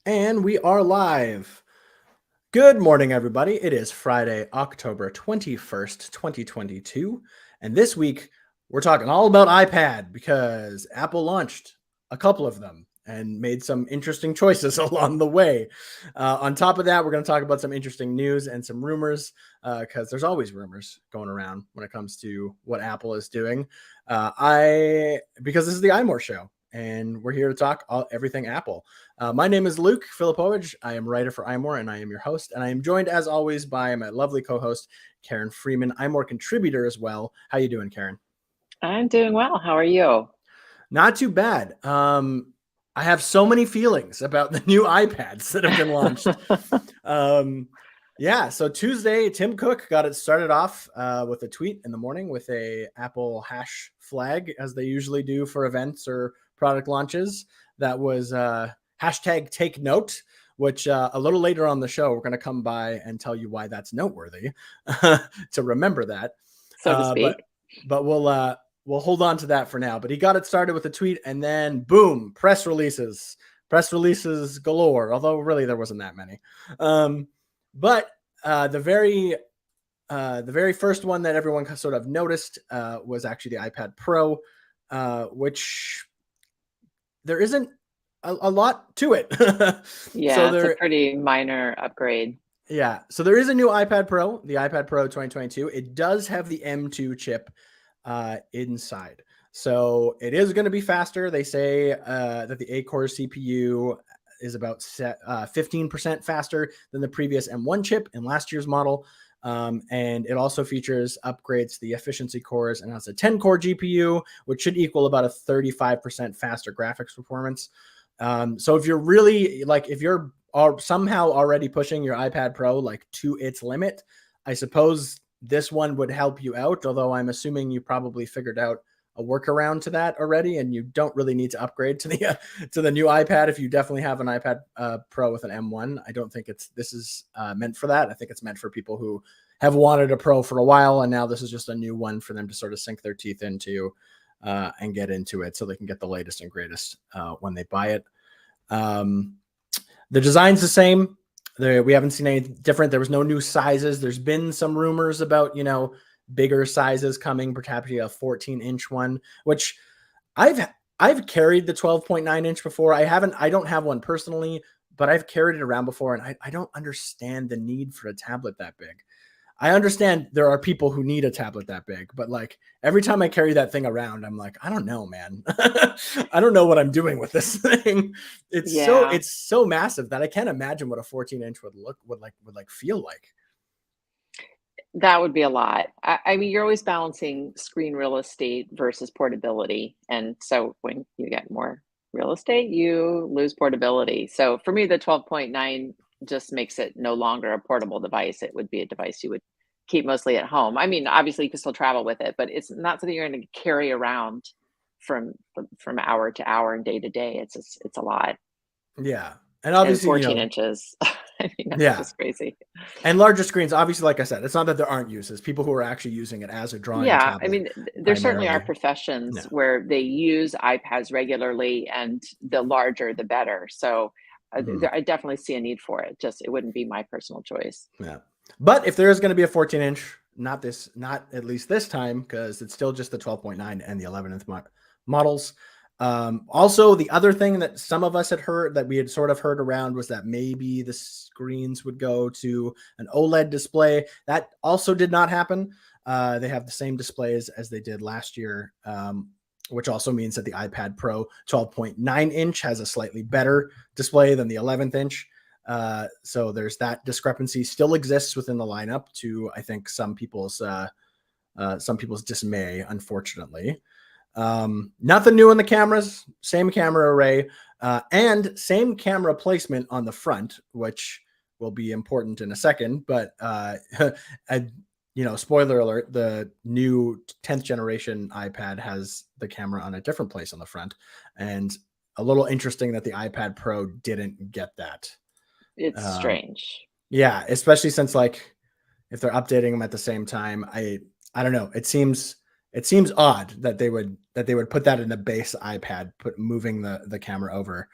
And we are live. Good morning, everybody. It is Friday, October 21st, 2022. And this week, we're talking all about iPad because Apple launched a couple of them and made some interesting choices along the way. On top of that, we're going to talk about some interesting news and some rumors because there's always rumors going around when it comes to what Apple is doing. Because this is the iMore show and we're here to talk everything Apple. My name is Luke Filipovich. I am writer for iMore, and I am your host. And I am joined, as always, by my lovely co-host, Karen Freeman, iMore contributor as well. How you doing, Karen? I'm doing well. How are you? Not too bad. I have so many feelings about the new iPads that have been launched. So Tuesday, Tim Cook got it started off with a tweet in the morning with a Apple hash flag, as they usually do for events or product launches. That was hashtag take note, which a little later on the show, we're going to come by and tell you why that's noteworthy to remember that. So to speak. But we'll hold on to that for now. But he got it started with a tweet, and then boom, press releases galore. Although really there wasn't that many. But the very first one that everyone sort of noticed was actually the iPad Pro, which there isn't a lot to it. Yeah, it's a pretty minor upgrade. Yeah, so there is a new iPad Pro, the iPad Pro 2022. It does have the M2 chip inside. So it is going to be faster. They say that the 8-core CPU is about 15% faster than the previous M1 chip in last year's model. And it also features upgrades to the efficiency cores and has a 10-core GPU, which should equal about a 35% faster graphics performance. So if you're really if you're somehow already pushing your iPad Pro to its limit, I suppose this one would help you out, although I'm assuming you probably figured out a workaround to that already, and you don't really need to upgrade to the new iPad if you definitely have an iPad Pro with an M1. I don't think this is meant for that. I think it's meant for people who have wanted a Pro for a while, and now this is just a new one for them to sort of sink their teeth into and get into it so they can get the latest and greatest when they buy it. The design's the same. We haven't seen anything different. There was no new sizes. There's been some rumors about, bigger sizes coming, perhaps a 14-inch one, which I've carried the 12.9-inch before. I don't have one personally, but I've carried it around before, and I don't understand the need for a tablet that big. I understand there are people who need a tablet that big, but every time I carry that thing around, I'm like, I don't know, man. I don't know what I'm doing with this thing. It's so massive that I can't imagine what a 14-inch would feel like. That would be a lot. I mean, you're always balancing screen real estate versus portability. And so when you get more real estate, you lose portability. So for me, the 12.9 just makes it no longer a portable device. It would be a device you would keep mostly at home. I mean, obviously you can still travel with it, but it's not something you're going to carry around from hour to hour and day to day. It's a lot. Yeah. And obviously, 14 inches. I mean, that's just crazy. And larger screens, obviously, like I said, it's not that there aren't uses. People who are actually using it as a drawing tablet. I mean, there certainly are professions where they use iPads regularly, and the larger, the better. So I definitely see a need for it. Just it wouldn't be my personal choice. Yeah. But if there is going to be a 14-inch, not at least this time, because it's still just the 12.9 and the 11-inch models. Also, the other thing that some of us had heard, that we had sort of heard around, was that maybe the screens would go to an OLED display. That also did not happen. They have the same displays as they did last year, which also means that the iPad Pro 12.9-inch has a slightly better display than the 11th inch. So there's that discrepancy still exists within the lineup, to I think some people's dismay, unfortunately. Nothing new in the cameras, same camera array, and same camera placement on the front, which will be important in a second. But spoiler alert, the new 10th generation iPad has the camera on a different place on the front, and a little interesting that the iPad Pro didn't get that. It's strange. Yeah, especially since if they're updating them at the same time, I don't know. It seems odd that they would put that in the base iPad, moving the camera over.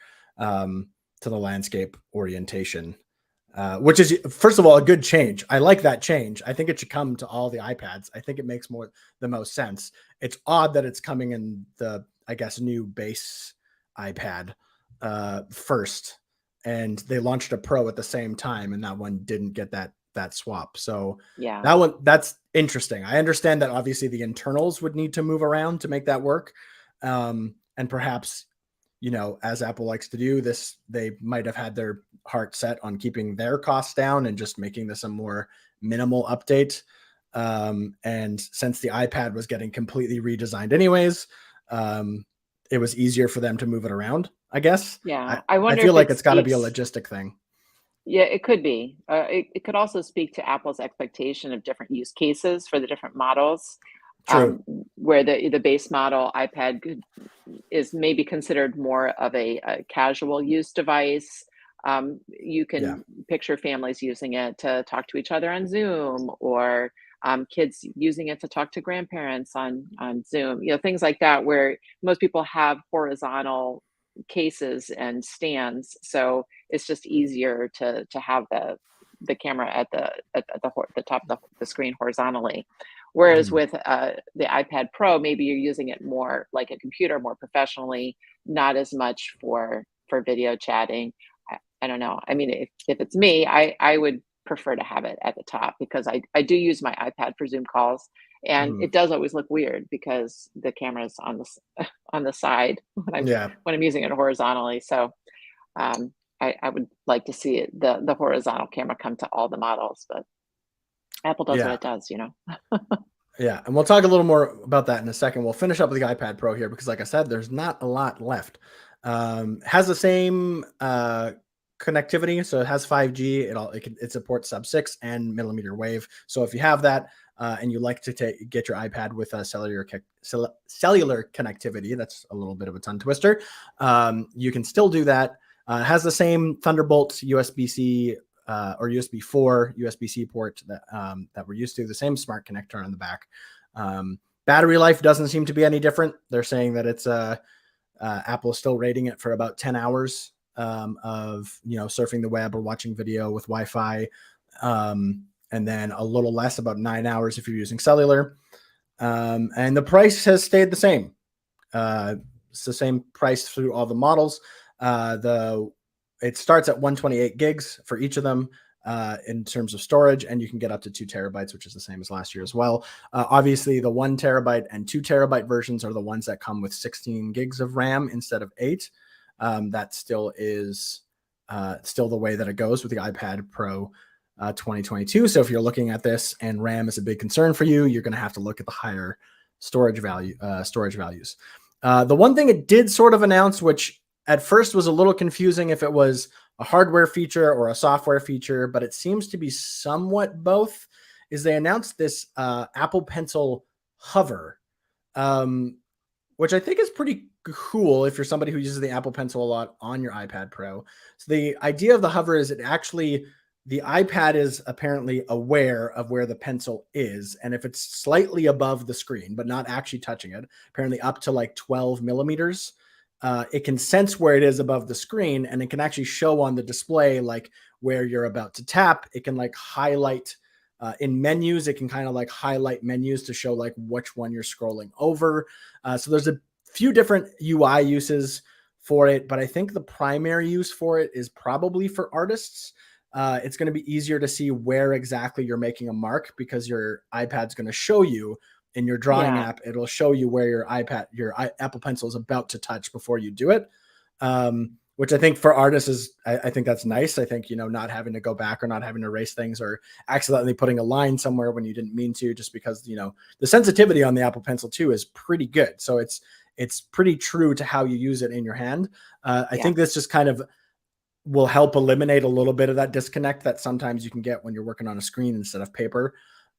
to the landscape orientation, which is, first of all, a good change. I like that change. I think it should come to all the iPads. I think it makes the most sense. It's odd that it's coming in the, I guess, new base iPad first, and they launched a Pro at the same time, and that one didn't get that swap. So Yeah. that's interesting. I understand that obviously the internals would need to move around to make that work, and perhaps, as Apple likes to do this, they might have had their heart set on keeping their costs down and just making this a more minimal update. And since the iPad was getting completely redesigned anyways, it was easier for them to move it around, I guess. Yeah. I I wonder feel if like it it's got to be a speaks. logistic thing. Yeah, it could be. It could also speak to Apple's expectation of different use cases for the different models, True. where the base model iPad is maybe considered more of a casual use device. You Yeah. can picture families using it to talk to each other on Zoom, or kids using it to talk to grandparents on Zoom. Things like that, where most people have horizontal cases and stands, so it's just easier to have the camera at the top of the screen horizontally. Whereas Mhm. with the iPad Pro, maybe you're using it more like a computer, more professionally, not as much for video chatting. I don't know. I mean, if it's me, I would prefer to have it at the top, because I do use my iPad for Zoom calls, and Mhm. it does always look weird because the camera's on on the side when Yeah. I'm using it horizontally. So um, I would like to see the horizontal camera come to all the models, but Apple does what Yeah. it does. Yeah, and we'll talk a little more about that in a second. We'll finish up with the iPad Pro here because, like I said, there's not a lot left. Has the same connectivity, so it has 5G. It supports sub-6 and millimeter wave. So if you have that and you like to get your iPad with a cellular connectivity, that's a little bit of a tongue twister. You can still do that. It has the same Thunderbolt USB-C or USB 4 USB-C port that we're used to, the same smart connector on the back. Battery life doesn't seem to be any different. They're saying that it's Apple is still rating it for about 10 hours of surfing the web or watching video with Wi-Fi, and then a little less, about 9 hours if you're using cellular. And the price has stayed the same. It's the same price through all the models. It starts at 128 gigs for each of them in terms of storage, and you can get up to 2 TB, which is the same as last year as well. Obviously, the 1 TB and 2 TB versions are the ones that come with 16 gigs of RAM instead of 8. That still is still the way that it goes with the iPad Pro 2022. So if you're looking at this and RAM is a big concern for you, you're going to have to look at the higher storage values. The one thing it did sort of announce, which at first was a little confusing if it was a hardware feature or a software feature, but it seems to be somewhat both, is they announced this Apple Pencil Hover, which I think is pretty cool if you're somebody who uses the Apple Pencil a lot on your iPad Pro. So the idea of the Hover is the iPad is apparently aware of where the pencil is. And if it's slightly above the screen, but not actually touching it, apparently up to like 12 millimeters, it can sense where it is above the screen, and it can actually show on the display like where you're about to tap. It can like highlight in menus. It can kind of like highlight menus to show like which one you're scrolling over. So there's a few different UI uses for it, but I think the primary use for it is probably for artists. It's going to be easier to see where exactly you're making a mark because your iPad's going to show you in your drawing Yeah. app. It'll show you where your Apple Pencil is about to touch before you do it. Which I think for artists I think that's nice. I think, not having to go back or not having to erase things or accidentally putting a line somewhere when you didn't mean to, just because, the sensitivity on the Apple Pencil 2 is pretty good. So it's pretty true to how you use it in your hand. I Yeah. think this just kind of will help eliminate a little bit of that disconnect that sometimes you can get when you're working on a screen instead of paper.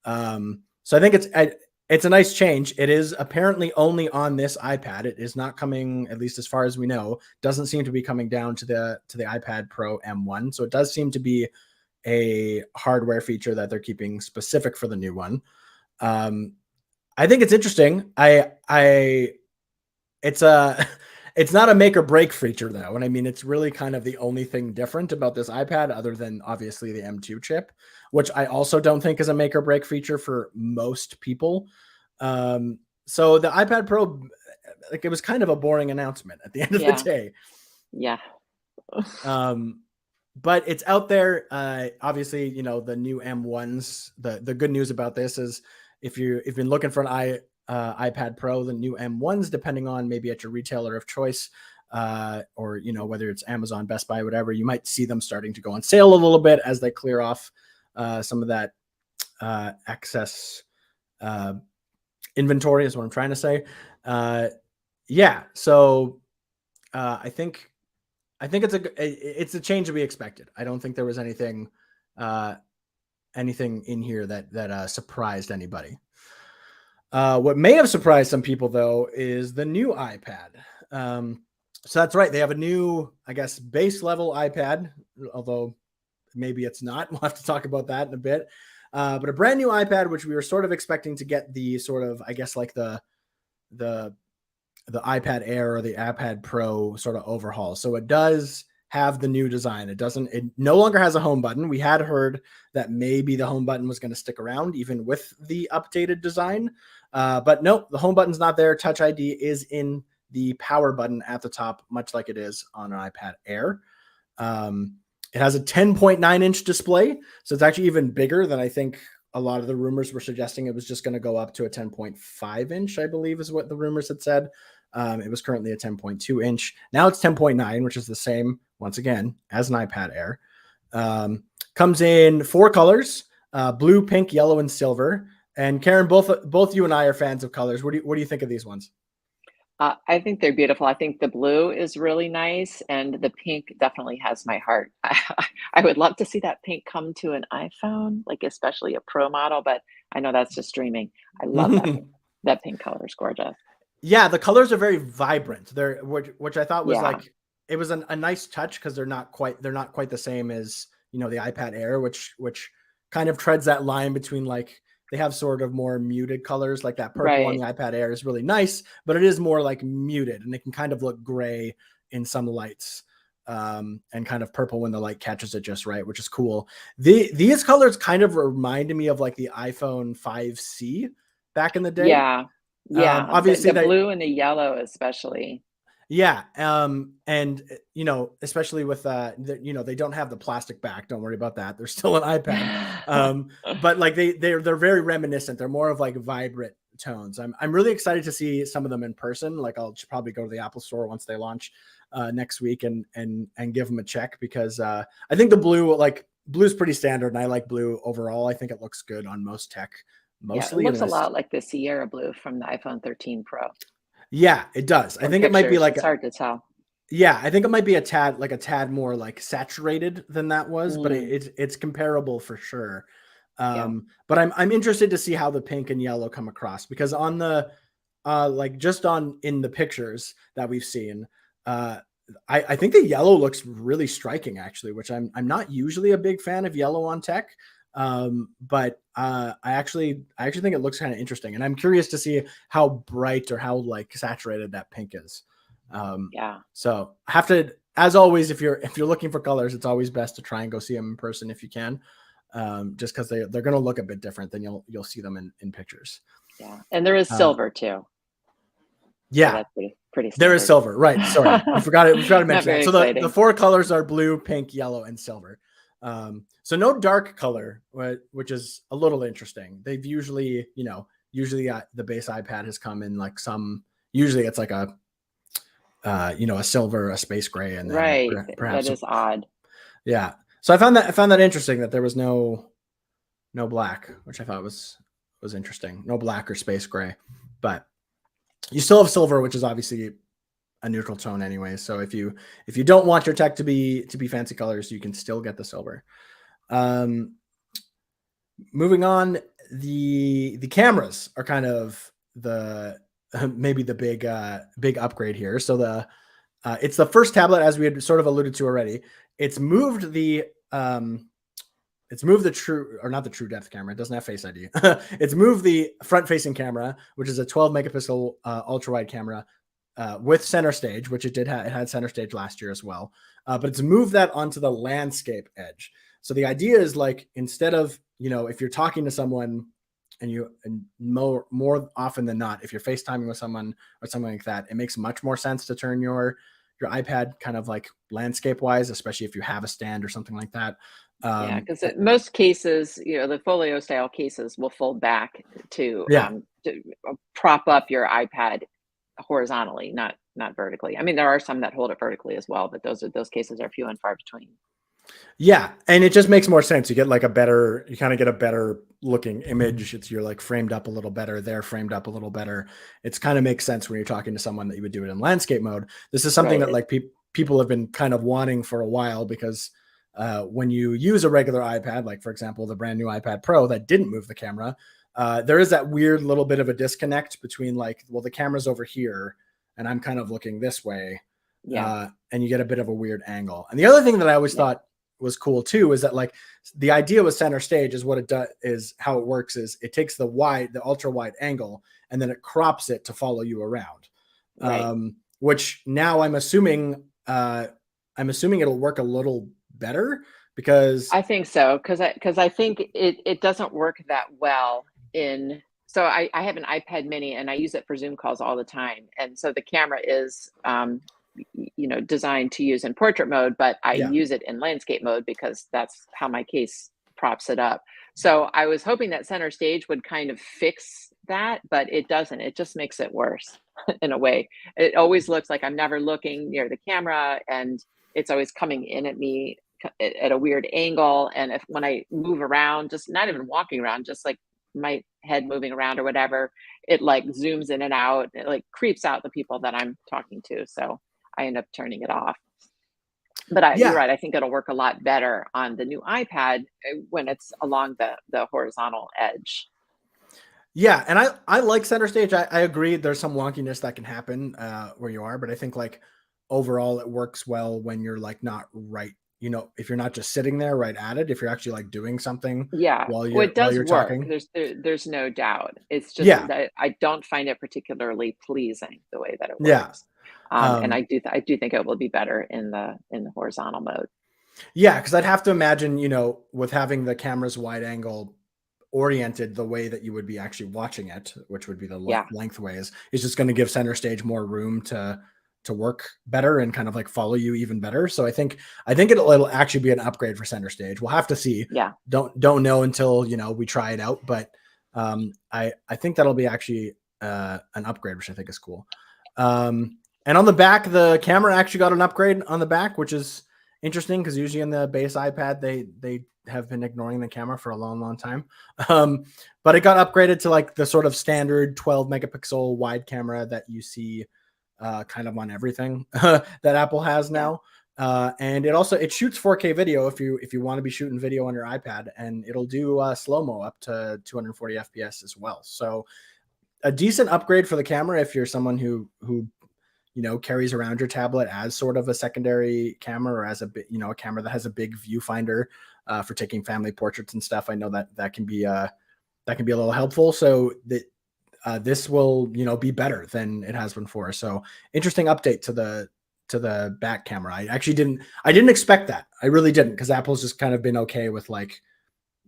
So I think it's a nice change. It is apparently only on this iPad. It is not coming, at least as far as we know, doesn't seem to be coming down to the iPad Pro M1. So it does seem to be a hardware feature that they're keeping specific for the new one. I think it's interesting. It's It's not a make or break feature though. And I mean, it's really kind of the only thing different about this iPad other than obviously the M2 chip, which I also don't think is a make or break feature for most people. So the iPad Pro, like, it was kind of a boring announcement at the end of the Yeah. day. Yeah. But it's out there. Obviously, you know, the new M1s, the good news about this is if you've been looking for an iPad Pro, the new M1s, depending on maybe at your retailer of choice, or, you know, whether it's Amazon, Best Buy, whatever, you might see them starting to go on sale a little bit as they clear off some of that excess inventory is what I'm trying to say. Yeah. So I think it's a change that we expected. I don't think there was anything in here that surprised anybody. What may have surprised some people though is the new iPad. So that's right. They have a new, I guess, base level iPad, although maybe it's not. We'll have to talk about that in a bit. But a brand new iPad, which we were sort of expecting to get the sort of, I guess, like the iPad Air or the iPad Pro sort of overhaul. So it does have the new design. It no longer has a home button. We had heard that maybe the home button was going to stick around even with the updated design. But nope, the home button's not there. Touch ID is in the power button at the top, much like it is on an iPad Air. It has a 10.9-inch display. So it's actually even bigger than I think a lot of the rumors were suggesting. It was just going to go up to a 10.5-inch, I believe is what the rumors had said. It was currently a 10.2-inch. Now it's 10.9, which is the same, once again, as an iPad Air. Comes in 4 colors, blue, pink, yellow, and silver. And Karen, both you and I are fans of colors. What do you think of these ones? I think they're beautiful. I think the blue is really nice, and the pink definitely has my heart. I would love to see that pink come to an iPhone, like especially a Pro model, but I know that's just dreaming. I love that pink. That pink color is gorgeous. Yeah, the colors are very vibrant. Which I thought was Yeah, like, it was a nice touch because they're not quite the same as, you know, the iPad Air, which kind of treads that line between, like, they have sort of more muted colors, like that purple on right. the iPad Air is really nice, but it is more like muted and it can kind of look gray in some lights, and kind of purple when the light catches it just right, which is cool. These colors kind of reminded me of like the iPhone 5C back in the day. Yeah, yeah. Obviously The they, blue and the yellow especially. yeah, and you know, especially with you know, they don't have the plastic back. Don't worry about that. They're still an iPad. But like they're very reminiscent. They're more of like vibrant tones. I'm really excited to see some of them in person. Like I'll probably go to the Apple Store once they launch next week and give them a check because I think the blue's pretty standard and I like blue overall. I think it looks good on most tech Yeah, it mostly in looks a this. lot like the Sierra blue from the iPhone 13 Pro. Yeah, it does. I From think it might be pictures, like it's hard to tell. yeah, I think it might be a tad more like saturated than that was, but Mm, it's comparable for sure. yeah, But I'm interested to see how the pink and yellow come across because on the like just on in the pictures that we've seen, uh I think the yellow looks really striking actually, which I'm not usually a big fan of yellow on tech. But I actually think it looks kind of interesting and I'm curious to see how bright or how like saturated that pink is. Um, yeah, so have to, as always, if you're looking for colors, it's always best to try and go see them in person if you can, just because they're going to look a bit different than you'll see them in pictures. yeah. And there is Uh, silver too. So yeah, that's pretty there is standard. silver, right? Sorry, we forgot it. We forgot to Not mention that. very So the exciting. 4 colors are blue, pink, yellow, and silver. So no dark color, which is a little interesting. They've usually, the base iPad has come in like some. Usually, it's like a a silver, a space gray, and then Right. That perhaps is odd. yeah. So I found that interesting that there was no black, which I thought was interesting. No black or space gray, but you still have silver, which is obviously a neutral tone anyway. So if you don't want your tech to be fancy colors, you can still get the silver. Moving on, the cameras are kind of the maybe the big upgrade here. So it's the first tablet, as we had sort of alluded to already. It's moved the true, or not the true depth camera. It doesn't have Face ID. It's moved the front facing camera, which is a 12 megapixel ultra wide camera, with center stage, which it did it had center stage last year as well, but it's moved that onto the landscape edge. So the idea is like, instead of, if you're talking to someone and more often than not, if you're FaceTiming with someone or something like that, it makes much more sense to turn your iPad kind of like landscape wise, especially if you have a stand or something like that. Yeah, Um, because most cases, the folio style cases will fold back yeah, to prop up your iPad horizontally, not vertically. I mean, there are some that hold it vertically as well, but those cases are few and far between. yeah, and it just makes more sense. You get like you kind of get a better looking image. You're like framed up a little better. They're framed up a little better. It's kind of makes sense when you're talking to someone that you would do it in landscape mode. This is something Right. that like people have been kind of wanting for a while, because when you use a regular iPad, like for example, the brand new iPad Pro that didn't move the camera, there is that weird little bit of a disconnect between like, well, the camera's over here and I'm kind of looking this way, Yeah. and you get a bit of a weird angle. And the other thing that I always Yeah. thought was cool too is that like the idea with center stage is what it does is how it works is it takes the ultra wide angle and then it crops it to follow you around. Right. Which now I'm assuming it'll work a little better because I think so, because I think it doesn't work that well in so I have an iPad mini and I use it for Zoom calls all the time. And so the camera is designed to use in portrait mode, but I yeah, use it in landscape mode because that's how my case props it up. So I was hoping that center stage would kind of fix that, but it doesn't. It just makes it worse in a way. It always looks like I'm never looking near the camera and it's always coming in at me at a weird angle. And if when I move around, just not even walking around, just like my head moving around or whatever, it like zooms in and out. It like creeps out the people that I'm talking to. So I end up turning it off. But you're yeah, right. I think it'll work a lot better on the new iPad when it's along the horizontal edge. yeah. And I like center stage. I agree there's some wonkiness that can happen where you are, but I think like overall it works well when you're like not right, if you're not just sitting there right at it, if you're actually like doing something Yeah, while well, you're it while does you're work. talking. There's no doubt. It's just Yeah, that I don't find it particularly pleasing the way that it yeah. works. And Um, I do think it will be better in the horizontal mode. Yeah, because I'd have to imagine, with having the camera's wide angle oriented the way that you would be actually watching it, which would be the Yeah, lengthways, is just going to give center stage more room to work better and kind of like follow you even better. So I think it'll actually be an upgrade for center stage. We'll have to see. yeah, Don't know until we try it out, but I think that'll be actually an upgrade, which I think is cool. And on the back, the camera actually got an upgrade on the back, which is interesting because usually in the base iPad they have been ignoring the camera for a long, long time. Um, but it got upgraded to like the sort of standard 12 megapixel wide camera that you see kind of on everything that Apple has yeah. now. And it shoots 4K video if you want to be shooting video on your iPad, and it'll do slow mo up to 240 FPS as well. So a decent upgrade for the camera if you're someone who carries around your tablet as sort of a secondary camera or as a camera that has a big viewfinder for taking family portraits and stuff. I know that can be a little helpful. So that this will be better than it has been before. So interesting update to the back camera. I didn't expect that. I really didn't, because Apple's just kind of been okay with like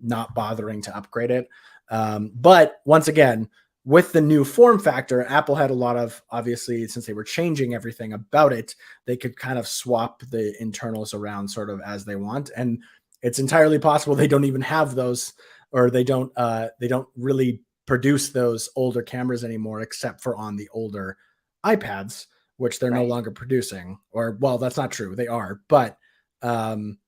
not bothering to upgrade it. But once again, with the new form factor, Apple had a lot of, obviously, since they were changing everything about it, they could kind of swap the internals around sort of as they want. And it's entirely possible they don't even have those, or they don't really produce those older cameras anymore, except for on the older iPads, which they're no Right. longer producing. Or, well, that's not true. They are, but um,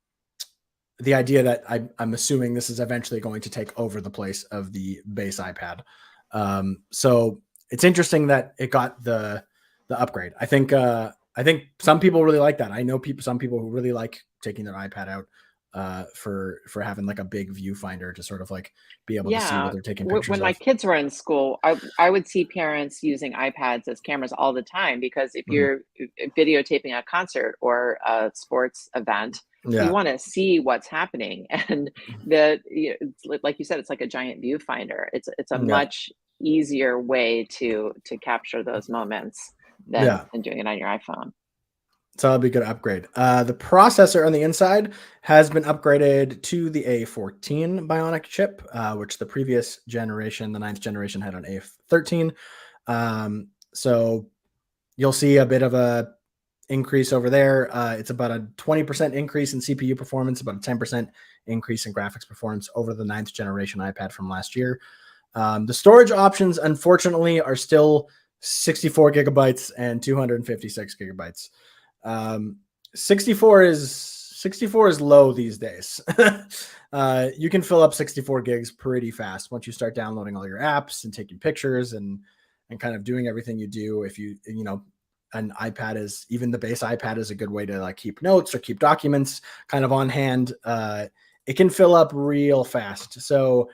the idea that I'm assuming this is eventually going to take over the place of the base iPad. So it's interesting that it got the upgrade. I think some people really like that. I know some people who really like taking their iPad out for having like a big viewfinder to sort of like be able to see what Yeah. they're taking pictures When my of. kids were in school, I would see parents using iPads as cameras all the time because if Mhm. you're videotaping a concert or a sports event, you Yeah. want to see what's happening. And like you said, it's like a giant viewfinder. It's a Yeah. much easier way to capture those moments. than doing it on your iPhone. So that'll be a good upgrade. The processor on the inside has been upgraded to the A14 Bionic chip, which the previous generation, the 9th generation, had an A13. So you'll see a bit of a increase over there. It's about a 20% increase in CPU performance, about a 10% increase in graphics performance over the 9th generation iPad from last year. The storage options, unfortunately, are still 64 gigabytes and 256 gigabytes. 64 is low these days. You can fill up 64 gigs pretty fast once you start downloading all your apps and taking pictures and kind of doing everything you do. If an iPad is, even the base iPad is a good way to like keep notes or keep documents kind of on hand. It can fill up real fast. So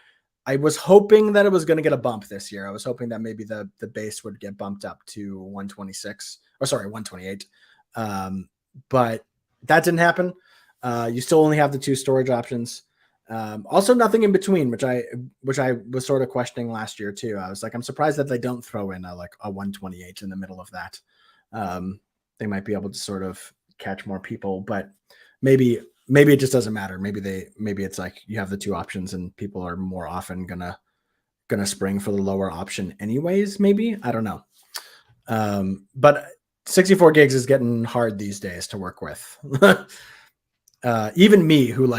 I was hoping that it was going to get a bump this year. I was hoping that maybe the base would get bumped up to 128. But that didn't happen. You still only have the 2 storage options. Also nothing in between, which I was sort of questioning last year too. I was like, I'm surprised that they don't throw in a 128 in the middle of that. They might be able to sort of catch more people, but maybe it just doesn't matter. Maybe it's like you have the 2 options and people are more often gonna spring for the lower option anyways. Maybe, I don't know. But 64 gigs is getting hard these days to work with. Even me, who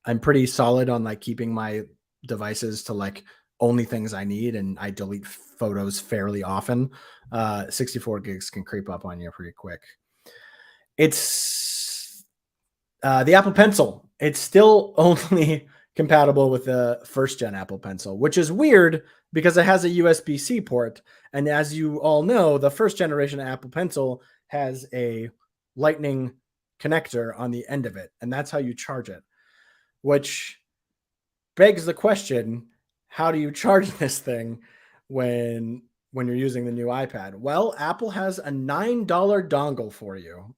I'm pretty solid on like keeping my devices to like only things I need, and I delete photos fairly often. 64 gigs can creep up on you pretty quick. It's the Apple Pencil. It's still only compatible with the 1st gen Apple Pencil, which is weird because it has a USB-C port. And as you all know, the 1st generation Apple Pencil has a Lightning connector on the end of it, and that's how you charge it, which begs the question, how do you charge this thing when you're using the new iPad? Well, Apple has a $9 dongle for you.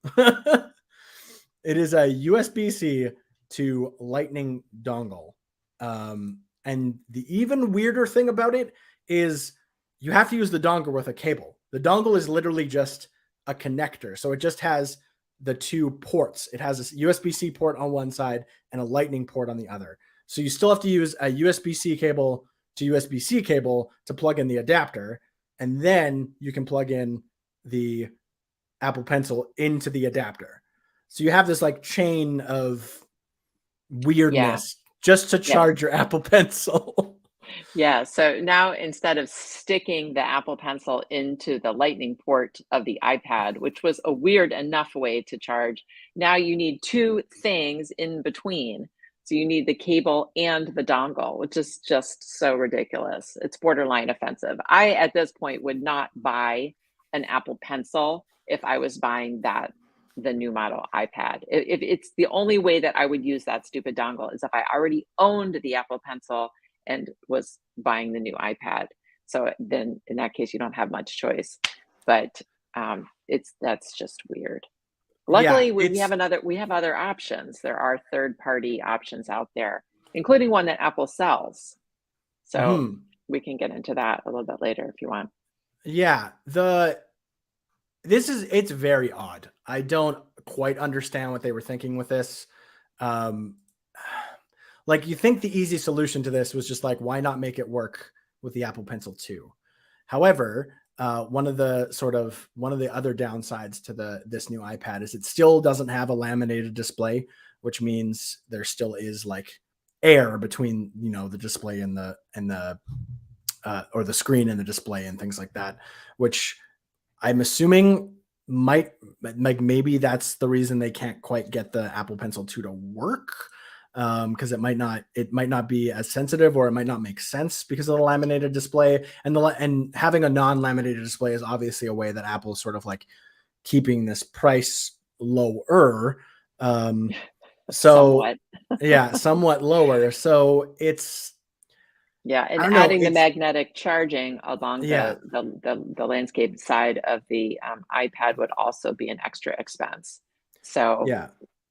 It is a USB-C to Lightning dongle. And the even weirder thing about it is you have to use the dongle with a cable. The dongle is literally just a connector. So it just has the 2 ports. It has a USB-C port on one side and a Lightning port on the other. So you still have to use a USB-C cable to USB-C cable to plug in the adapter. And then you can plug in the Apple Pencil into the adapter. So you have this like chain of weirdness just to charge your Apple Pencil. Yeah. So now instead of sticking the Apple Pencil into the Lightning port of the iPad, which was a weird enough way to charge, now you need 2 things in between. So you need the cable and the dongle, which is just so ridiculous. It's borderline offensive. I, at this point, would not buy an Apple Pencil if I was buying the new model iPad. If it's the only way that I would use that stupid dongle is if I already owned the Apple Pencil and was buying the new iPad. So then in that case, you don't have much choice, but that's just weird. Luckily, we have other options. There are third-party options out there, including one that Apple sells. So we can get into that a little bit later if you want. Yeah, it's very odd. I don't quite understand what they were thinking with this. Like, you think the easy solution to this was just like, why not make it work with the Apple Pencil 2? However, one of the other downsides to this new iPad is it still doesn't have a laminated display, which means there still is like air between the display and the or the screen and the display and things like that, which I'm assuming might, like, maybe that's the reason they can't quite get the Apple Pencil 2 to work. Because it might not be as sensitive, or it might not make sense because of the laminated display, and having a non-laminated display is obviously a way that Apple is sort of like keeping this price lower. Somewhat. Somewhat lower. So it's, and adding the magnetic charging along the landscape side of the iPad would also be an extra expense. So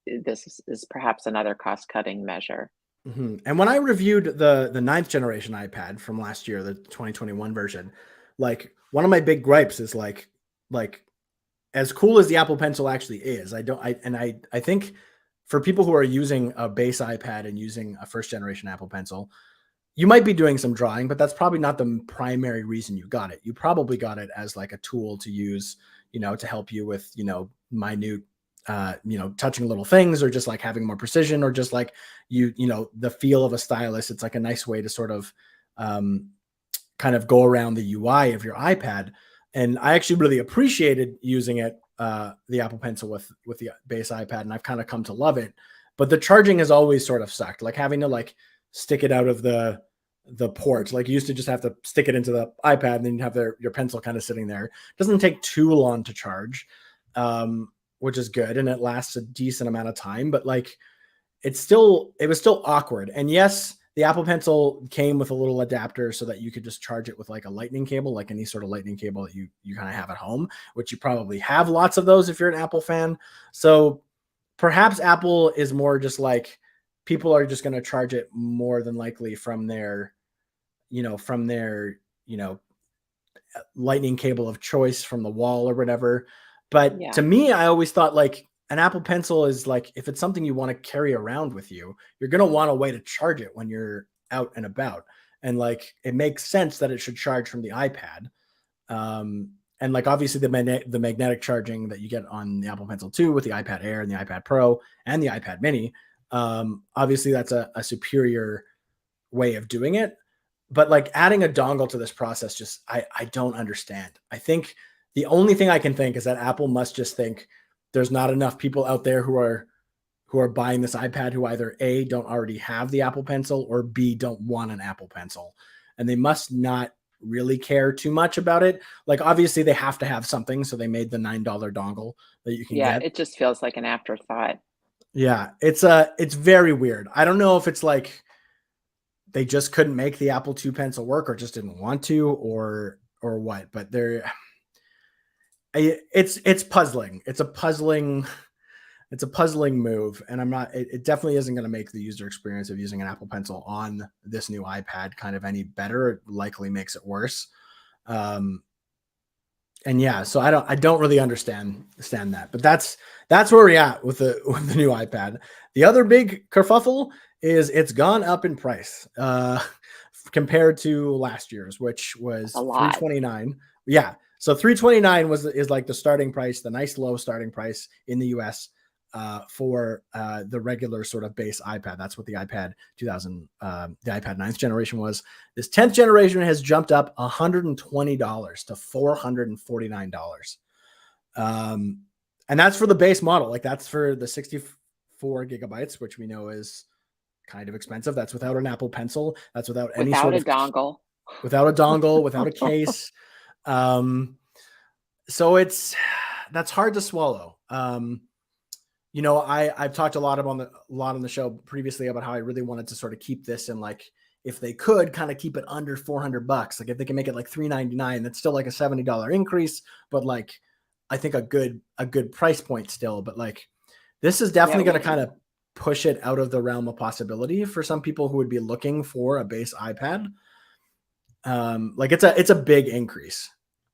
this is perhaps another cost-cutting measure. And when I reviewed the 9th generation iPad from last year, the 2021 version, like one of my big gripes is like as cool as the Apple Pencil actually is, I think for people who are using a base iPad and using a first generation Apple Pencil, you might be doing some drawing, but that's probably not the primary reason you got it. You probably got it as like a tool to use, to help you with, minute, touching little things, or just like having more precision, or just like the feel of a stylus. It's like a nice way to sort of um, kind of go around the UI of your iPad. And I actually really appreciated using it, the Apple Pencil with the base iPad, and I've kind of come to love it. But the charging has always sort of sucked, like having to like stick it out of the port. Like you used to just have to stick it into the iPad, and then you have your pencil kind of sitting there. It doesn't take too long to charge, which is good, and it lasts a decent amount of time. But like it was still awkward. And yes, the Apple Pencil came with a little adapter so that you could just charge it with like a lightning cable, like any sort of lightning cable that you kind of have at home, which you probably have lots of those if you're an Apple fan. So perhaps Apple is more just like people are just going to charge it more than likely from their lightning cable of choice from the wall or whatever. But Yeah. to me, I always thought like an Apple Pencil is like, if it's something you want to carry around with you, you're going to want a way to charge it when you're out and about. And like, it makes sense that it should charge from the iPad. And like, obviously the magnetic charging that you get on the Apple Pencil 2 with the iPad Air and the iPad Pro and the iPad Mini, obviously that's a superior way of doing it. But like adding a dongle to this process, just I don't understand. I think the only thing I can think is that Apple must just think there's not enough people out there who are buying this iPad who either A, don't already have the Apple Pencil, or B, don't want an Apple Pencil. And they must not really care too much about it. Like obviously they have to have something, so they made the $9 dongle that you can Yeah, get. it just feels like an afterthought. Yeah, it's very weird. I don't know if it's like they just couldn't make the Apple II Pencil work, or just didn't want to, or what, but it's puzzling. It's a puzzling move, and it definitely isn't going to make the user experience of using an Apple Pencil on this new iPad kind of any better. It likely makes it worse. And yeah, so I don't really understand that, but that's where we're at with the new iPad. The other big kerfuffle is it's gone up in price compared to last year's, which was A lot. $329. Yeah, so $329 is like the starting price, the nice low starting price in the US for the regular sort of base iPad. That's what the iPad 2000, the iPad 9th generation was. This 10th generation has jumped up $120 to $449. And that's for the base model. Like that's for the 64 gigabytes, which we know is kind of expensive. That's without an Apple Pencil. That's without any Without sort a of, dongle. without a dongle, without a case. So that's hard to swallow. I've talked a lot on the show previously about how I really wanted to sort of keep this in, like, if they could kind of keep it under $400, like if they can make it like $399, that's still like a $70 increase, but like I think a good price point still. But like this is Yeah, definitely going to kind of push it out of the realm of possibility for some people who would be looking for a base iPad. Like it's a big increase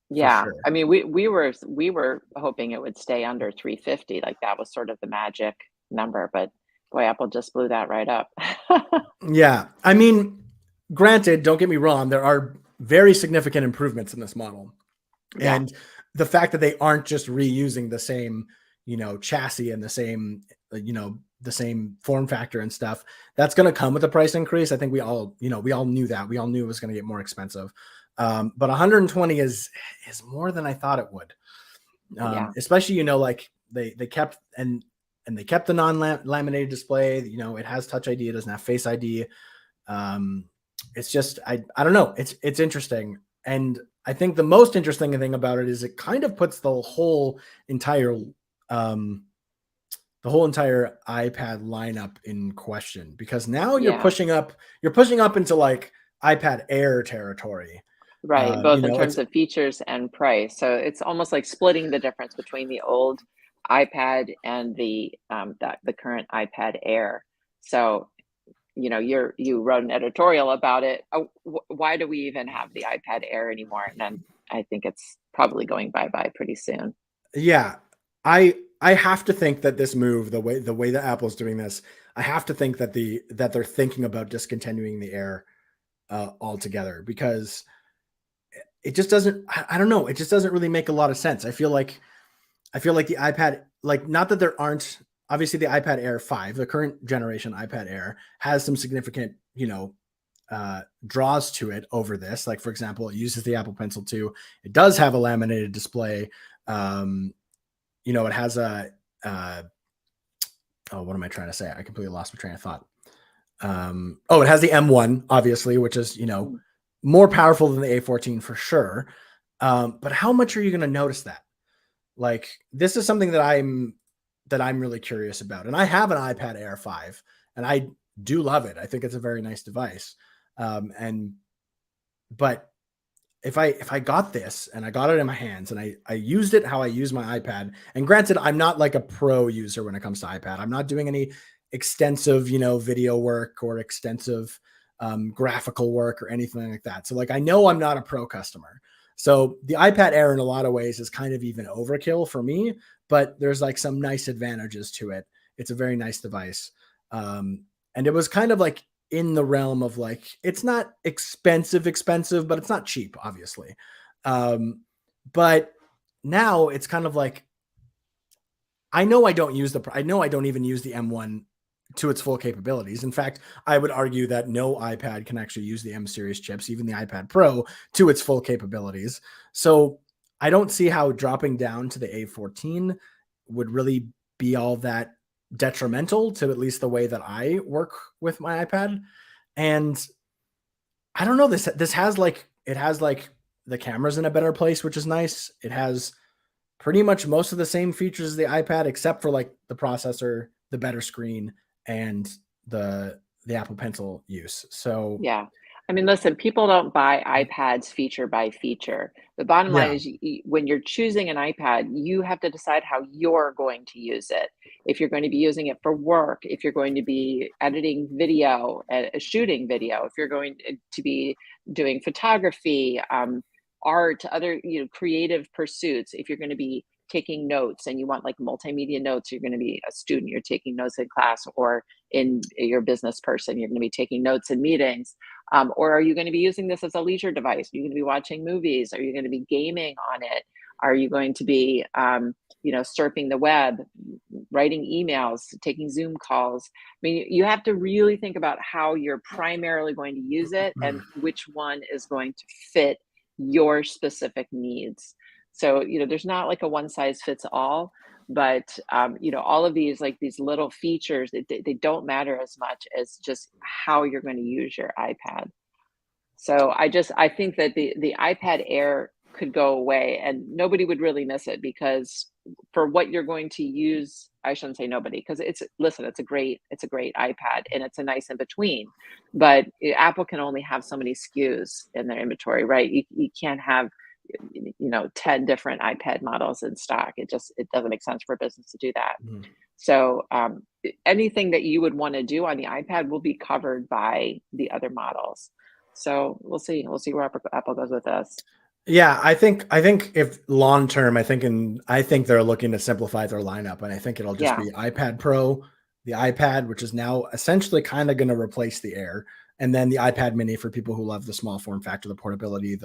for yeah. sure. I mean, we were hoping it would stay under 350, like that was sort of the magic number, but boy, Apple just blew that right up. Yeah. I mean, granted, don't get me wrong, there are very significant improvements in this model. Yeah, And the fact that they aren't just reusing the same, chassis and the same form factor and stuff, that's going to come with a price increase. I think we all knew that. We all knew it was going to get more expensive. But 120 is more than I thought it would. yeah, Especially, like they kept they kept the non-laminated display. It has Touch ID. It doesn't have Face ID. It's just I don't know. It's interesting, and I think the most interesting thing about it is it kind of puts the whole entire iPad lineup in question, because now you're yeah. pushing up into like iPad Air territory. Right, both in It's terms of features and price. So it's almost like splitting the difference between the old iPad and the current iPad Air. So you wrote an editorial about it. Oh, why do we even have the iPad Air anymore? And then I think it's probably going bye-bye pretty soon. Yeah. I have to think that this move, the way that Apple's doing this, I have to think that they're thinking about discontinuing the Air altogether, because it just doesn't, I don't know, it just doesn't really make a lot of sense. I feel like the iPad, like, not that there aren't, obviously the iPad Air 5, the current generation iPad Air, has some significant, draws to it over this. Like, for example, it uses the Apple Pencil 2. It does have a laminated display. It has oh, what am I trying to say? I completely lost my train of thought. It has the M1, obviously, which is, Mm. more powerful than the A14 for sure. But how much are you going to notice that? Like, this is something that I'm really curious about. And I have an iPad Air 5, and I do love it. I think it's a very nice device. But if I got this and I got it in my hands and I used it how I use my iPad, and granted, I'm not like a pro user when it comes to iPad. I'm not doing any extensive, video work or extensive graphical work or anything like that. So, like, I know I'm not a pro customer. So the iPad Air in a lot of ways is kind of even overkill for me, but there's like some nice advantages to it. It's a very nice device. And it was kind of like in the realm of, like, it's not expensive, but it's not cheap, obviously. But now it's kind of like, I know I don't even use the M1 to its full capabilities. In fact, I would argue that no iPad can actually use the M series chips, even the iPad Pro, to its full capabilities. So I don't see how dropping down to the A14 would really be all that detrimental to at least the way that I work with my iPad. And I don't know, this has like, it has like the camera's in a better place, which is nice. It has pretty much most of the same features as the iPad, except for like the processor, the better screen, and the Apple Pencil use. So Yeah. I mean, listen, people don't buy iPads feature by feature. The bottom line yeah. is when you're choosing an iPad, you have to decide how you're going to use it. If you're going to be using it for work, if you're going to be editing video, shooting video, if you're going to be doing photography, art, other, creative pursuits, if you're going to be taking notes and you want like multimedia notes, you're going to be a student, you're taking notes in class, or in your business person, you're going to be taking notes in meetings, or are you going to be using this as a leisure device? Are you going to be watching movies? Are you going to be gaming on it? Are you going to be surfing the web, writing emails, taking Zoom calls? I mean, you have to really think about how you're primarily going to use it and which one is going to fit your specific needs. So, there's not like a one size fits all, but all of these, like these little features, they don't matter as much as just how you're going to use your iPad. So I think that the iPad Air could go away and nobody would really miss it, because for what you're going to use, I shouldn't say nobody, because it's a great iPad and it's a nice in between. But Apple can only have so many SKUs in their inventory, right? You can't have 10 different iPad models in stock. It doesn't make sense for a business to do that. Mhm. So anything that you would want to do on the iPad will be covered by the other models. So we'll see where Apple goes with this. Yeah, I think if long term, I think they're looking to simplify their lineup, and I think it'll just Yeah, be iPad Pro, the iPad, which is now essentially kind of going to replace the Air, and then the iPad Mini for people who love the small form factor, the portability,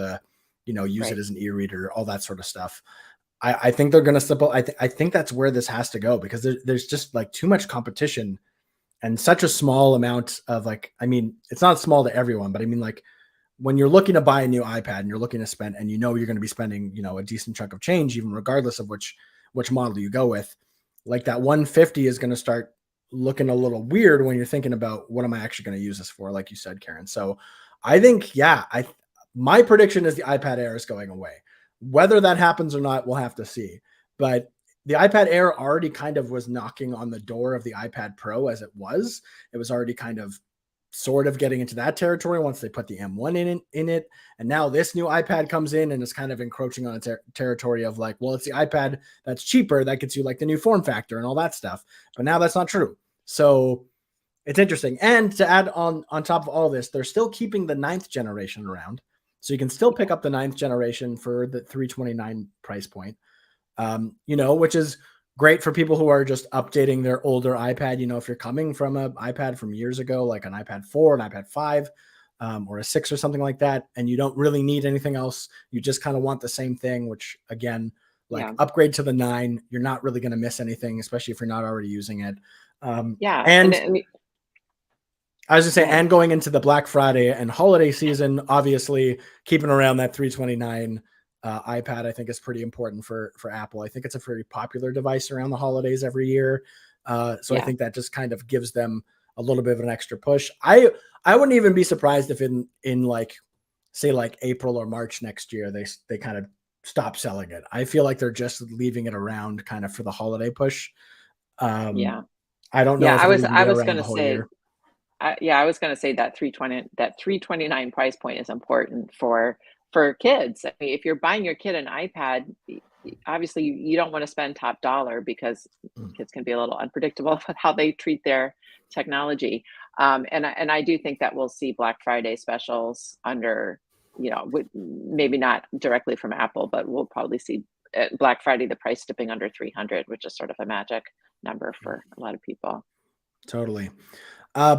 use it right. as an e-reader, all that sort of stuff. I think they're going to simple. I think that's where this has to go, because there's just like too much competition and such a small amount of, like, I mean, it's not small to everyone, but I mean, like, when you're looking to buy a new iPad and you're looking to spend, and you're going to be spending, a decent chunk of change, even regardless of which model you go with, like, that 150 is going to start looking a little weird when you're thinking about, what am I actually going to use this for, like you said, Karen. So I think, yeah, my prediction is the iPad Air is going away. Whether that happens or not, we'll have to see. But the iPad Air already kind of was knocking on the door of the iPad Pro as it was. It was already kind of sort of getting into that territory once they put the M1 in it. And now this new iPad comes in and is kind of encroaching on a territory of, like, well, it's the iPad that's cheaper that gets you like the new form factor and all that stuff. But now that's not true. So It's interesting. And to add on top of all this, they're still keeping the 9th generation around. So you can still pick up the 9th generation for the $329 price point. Which is great for people who are just updating their older iPad. If you're coming from an iPad from years ago, like an iPad 4, an iPad 5, or a 6 or something like that, and you don't really need anything else, you just kind of want the same thing, which again, like upgrade to the 9, you're not really going to miss anything, especially if you're not already using it. And I was going to say, and going into the Black Friday and holiday season, obviously keeping around that $329 iPad, I think, is pretty important for Apple. I think it's a very popular device around the holidays every year. I think that just kind of gives them a little bit of an extra push. I wouldn't even be surprised if in like, say, like April or March next year, they kind of stop selling it. I feel like they're just leaving it around kind of for the holiday push. I don't know if I it'll even be was around going the to whole say, year. I was going to say that 329 price point is important for kids. I mean, if you're buying your kid an iPad, obviously you don't want to spend top dollar because kids can be a little unpredictable with how they treat their technology. And I do think that we'll see Black Friday specials under, maybe not directly from Apple, but we'll probably see Black Friday, the price dipping under 300, which is sort of a magic number for a lot of people. Totally.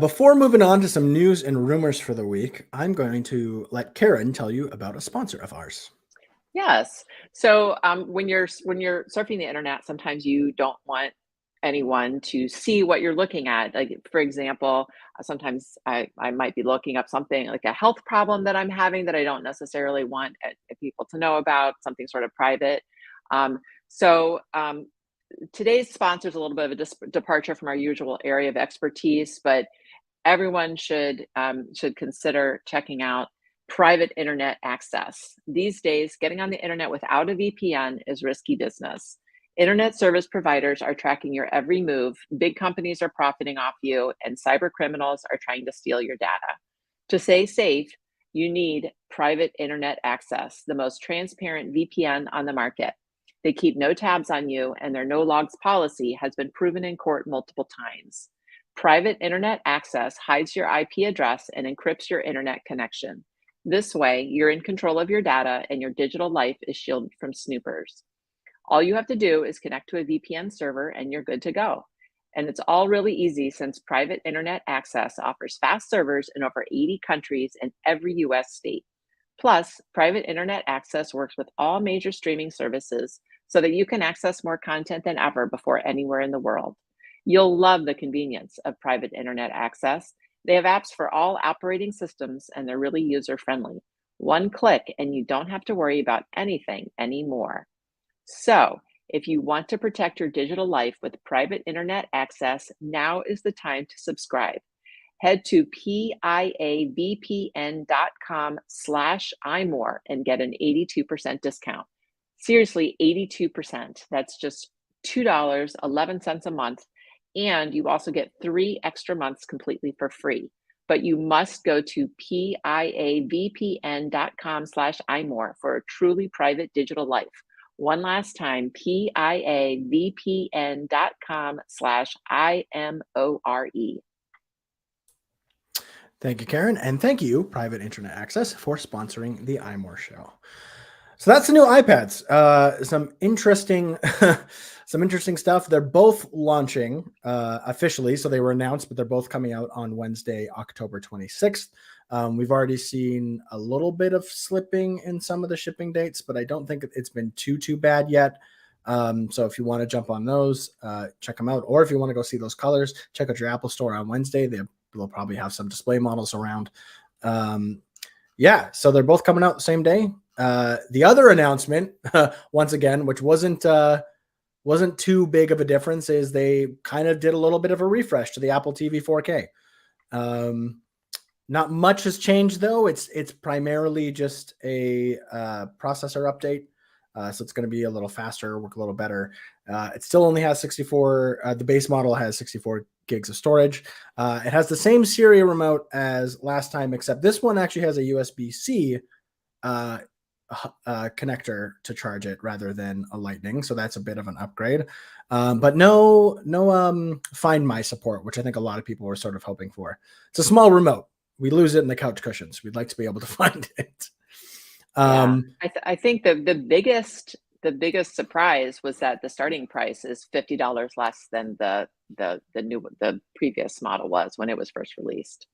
Before moving on to some news and rumors for the week, I'm going to let Karen tell you about a sponsor of ours. Yes. So when you're surfing the internet, sometimes you don't want anyone to see what you're looking at. Like, for example, sometimes I might be looking up something like a health problem that I'm having that I don't necessarily want people to know about, something sort of private. So today's sponsor is a little bit of a departure from our usual area of expertise, but everyone should consider checking out private internet access. These days, getting on the internet without a VPN is risky business. Internet service providers are tracking your every move, big companies are profiting off you, and cyber criminals are trying to steal your data. To stay safe, you need private internet access, the most transparent VPN on the market. They keep no tabs on you, and their no logs policy has been proven in court multiple times. Private internet access hides your IP address and encrypts your internet connection. This way, you're in control of your data and your digital life is shielded from snoopers. All you have to do is connect to a VPN server and you're good to go. And it's all really easy since private internet access offers fast servers in over 80 countries and every US state. Plus, private internet access works with all major streaming services so that you can access more content than ever before anywhere in the world. You'll love the convenience of private internet access. They have apps for all operating systems and they're really user-friendly. One click and you don't have to worry about anything anymore. So, if you want to protect your digital life with private internet access, now is the time to subscribe. Head to piavpn.com/iMore and get an 82% discount. Seriously, 82%. That's just $2.11 a month. And you also get 3 extra months completely for free. But you must go to piavpn.com/iMore for a truly private digital life. One last time, piavpn.com/IMORE. Thank you, Karen. And thank you, Private Internet Access, for sponsoring the iMore show. So that's the new iPads. Some interesting stuff. They're both launching officially. So they were announced, but they're both coming out on Wednesday, October 26th. We've already seen a little bit of slipping in some of the shipping dates, but I don't think it's been too bad yet. So if you want to jump on those, check them out. Or if you want to go see those colors, check out your Apple store on Wednesday. They'll probably have some display models around. So they're both coming out the same day. The other announcement, once again, which wasn't too big of a difference, is they kind of did a little bit of a refresh to the Apple TV 4K. Not much has changed though. It's primarily just a processor update. So it's going to be a little faster, work a little better. It still only has 64. The base model has 64 gigs of storage. It has the same Siri remote as last time, except this one actually has a USB-C connector to charge it rather than a Lightning, so that's a bit of an upgrade. But no Find My support, which I think a lot of people were sort of hoping for. It's a small remote. We lose it in the couch cushions. We'd like to be able to find it. Yeah, I think the biggest surprise was that the starting price is $50 less than the previous model was when it was first released.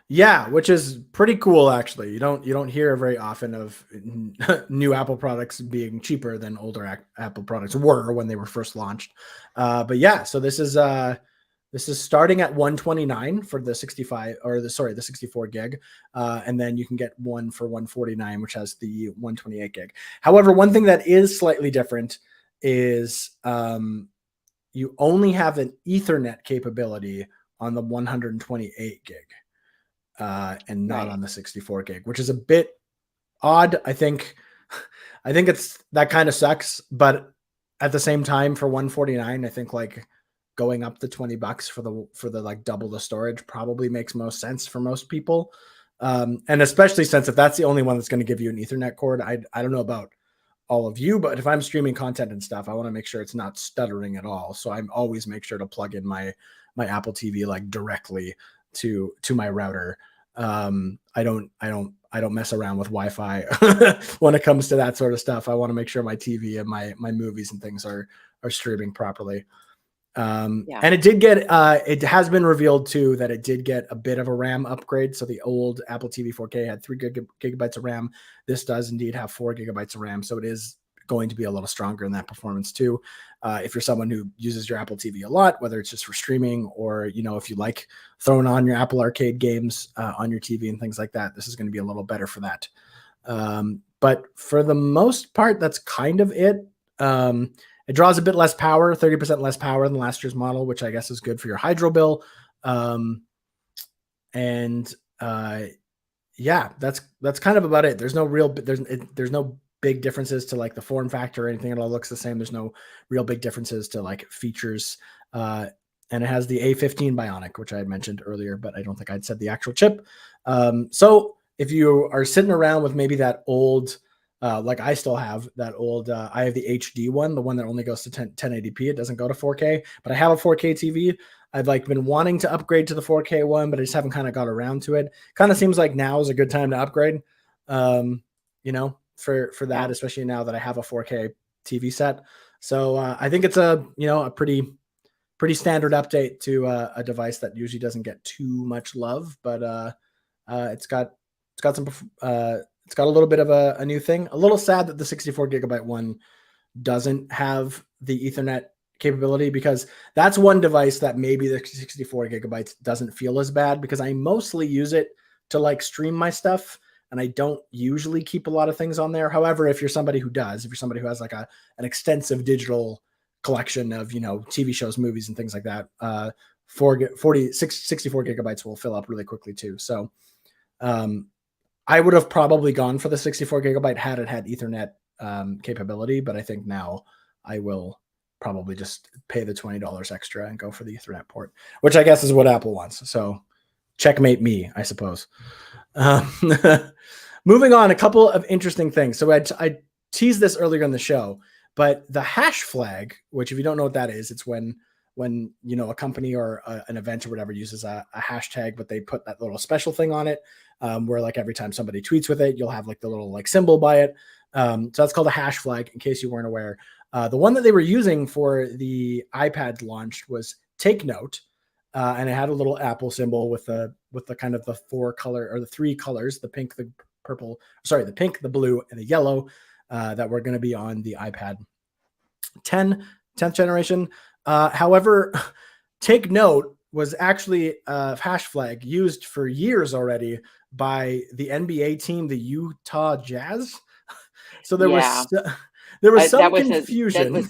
Yeah, which is pretty cool actually. You don't hear very often of new Apple products being cheaper than older Apple products were when they were first launched. But yeah, so this is starting at 129 for the 65 or the 64 gig. And then you can get one for 149, which has the 128 gig. However, one thing that is slightly different is you only have an Ethernet capability on the 128 gig and not Right. on the 64 gig, which is a bit odd. I think it's that kind of sucks, but at the same time for 149, I think like going up to $20 for the like double the storage probably makes most sense for most people. And especially since if that's the only one that's going to give you an Ethernet cord, I don't know about all of you, but if I'm streaming content and stuff, I want to make sure it's not stuttering at all. So I'm always make sure to plug in my Apple TV like directly to my router. I don't mess around with Wi-Fi when it comes to that sort of stuff. I want to make sure my TV and my movies and things are streaming properly. Yeah. And it has been revealed too that it did get a bit of a RAM upgrade. So the old Apple TV 4K had 3 gigabytes of RAM. This does indeed have 4 gigabytes of RAM. So it is going to be a little stronger in that performance too. If you're someone who uses your Apple TV a lot, whether it's just for streaming or, if you like throwing on your Apple Arcade games on your TV and things like that, this is going to be a little better for that. But for the most part, that's kind of it. It draws a bit less power, 30% less power than last year's model, which I guess is good for your hydro bill. And yeah, that's kind of about it. There's no big differences to like the form factor or anything. It all looks the same. There's no real big differences to like features. And it has the A15 Bionic, which I had mentioned earlier, but I don't think I'd said the actual chip. So if you are sitting around with maybe that old, like I still have that old, I have the HD one, the one that only goes to 1080p. It doesn't go to 4K, but I have a 4K TV. I've like been wanting to upgrade to the 4K one, but I just haven't kind of got around to it. Kind of seems like now is a good time to upgrade, for that, Yeah. especially now that I have a 4K TV set. So I think it's a pretty standard update to a device that usually doesn't get too much love, but it's got some it's got a little bit of a new thing. A little sad that the 64 gigabyte one doesn't have the Ethernet capability, because that's one device that maybe the 64 gigabytes doesn't feel as bad, because I mostly use it to like stream my stuff and I don't usually keep a lot of things on there. However, if you're somebody who does, if you're somebody who has like an extensive digital collection of, TV shows, movies and things like that, 64 gigabytes will fill up really quickly too. So I would have probably gone for the 64 gigabyte had it had Ethernet capability, but I think now I will probably just pay the $20 extra and go for the Ethernet port, which I guess is what Apple wants. So checkmate me, I suppose. Moving on, a couple of interesting things. So I teased this earlier in the show, but the hash flag, which if you don't know what that is, it's when a company or an event or whatever uses a hashtag, but they put that little special thing on it, where like every time somebody tweets with it, you'll have like the little like symbol by it. So that's called a hash flag, in case you weren't aware. The one that they were using for the iPad launch was Take Note, and it had a little Apple symbol with the kind of the the three colors, the pink, the blue, and the yellow, that were going to be on the iPad 10th generation. However, Take Note was actually a hash flag used for years already by the NBA team, the Utah Jazz. So there Yeah. was some That was confusion.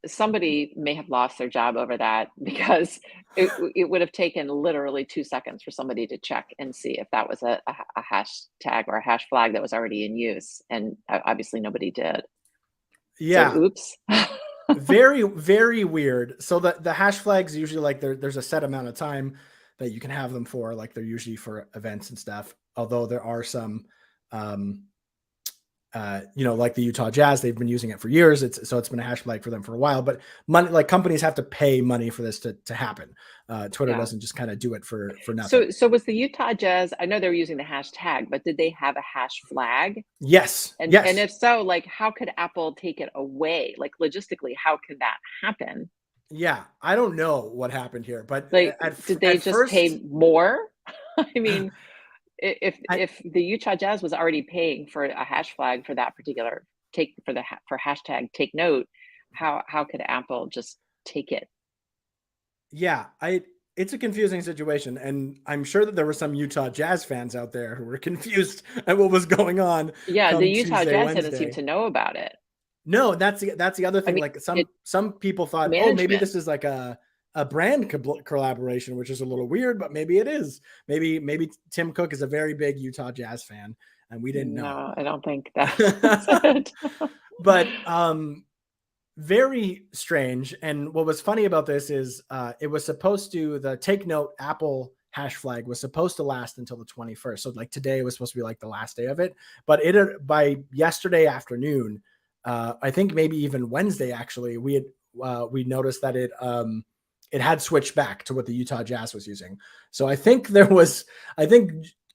somebody may have lost their job over that, because it would have taken literally 2 seconds for somebody to check and see if that was a hashtag or a hash flag that was already in use, and obviously nobody did. So Yeah, oops. very, very weird. So the hash flags usually like there's a set amount of time that you can have them for. Like they're usually for events and stuff. Although there are some like the Utah Jazz, they've been using it for years. It's been a hash flag for them for a while, but money, like companies have to pay money for this to happen. Twitter Yeah. doesn't just kind of do it for nothing. So was the Utah Jazz, I know they were using the hashtag, but did they have a hash flag? Yes. And Yes. if so, like how could Apple take it away? Like logistically, how could that happen? Yeah. I don't know what happened here, but Like did they at just first, pay more? I mean, I, if the Utah Jazz was already paying for a hash flag for that particular take for for hashtag take note, how could Apple just take it? yeah, it's a confusing situation, and I'm sure that there were some Utah Jazz fans out there who were confused at what was going on Yeah, the come Utah Tuesday, Jazz didn't seem Wednesday. to know about it. No, that's the other I thing. mean, Like it some people thought, oh, maybe management. this is like a brand collaboration, which is a little weird, but maybe it is. Maybe Tim Cook is a very big Utah Jazz fan, and we didn't know. No, I don't think that's it. But very strange. And what was funny about this is it was supposed to, the take note Apple hash flag was supposed to last until the 21st. So like today was supposed to be like the last day of it, but it by yesterday afternoon, I think maybe even Wednesday actually, we noticed that it had switched back to what the Utah Jazz was using. So I think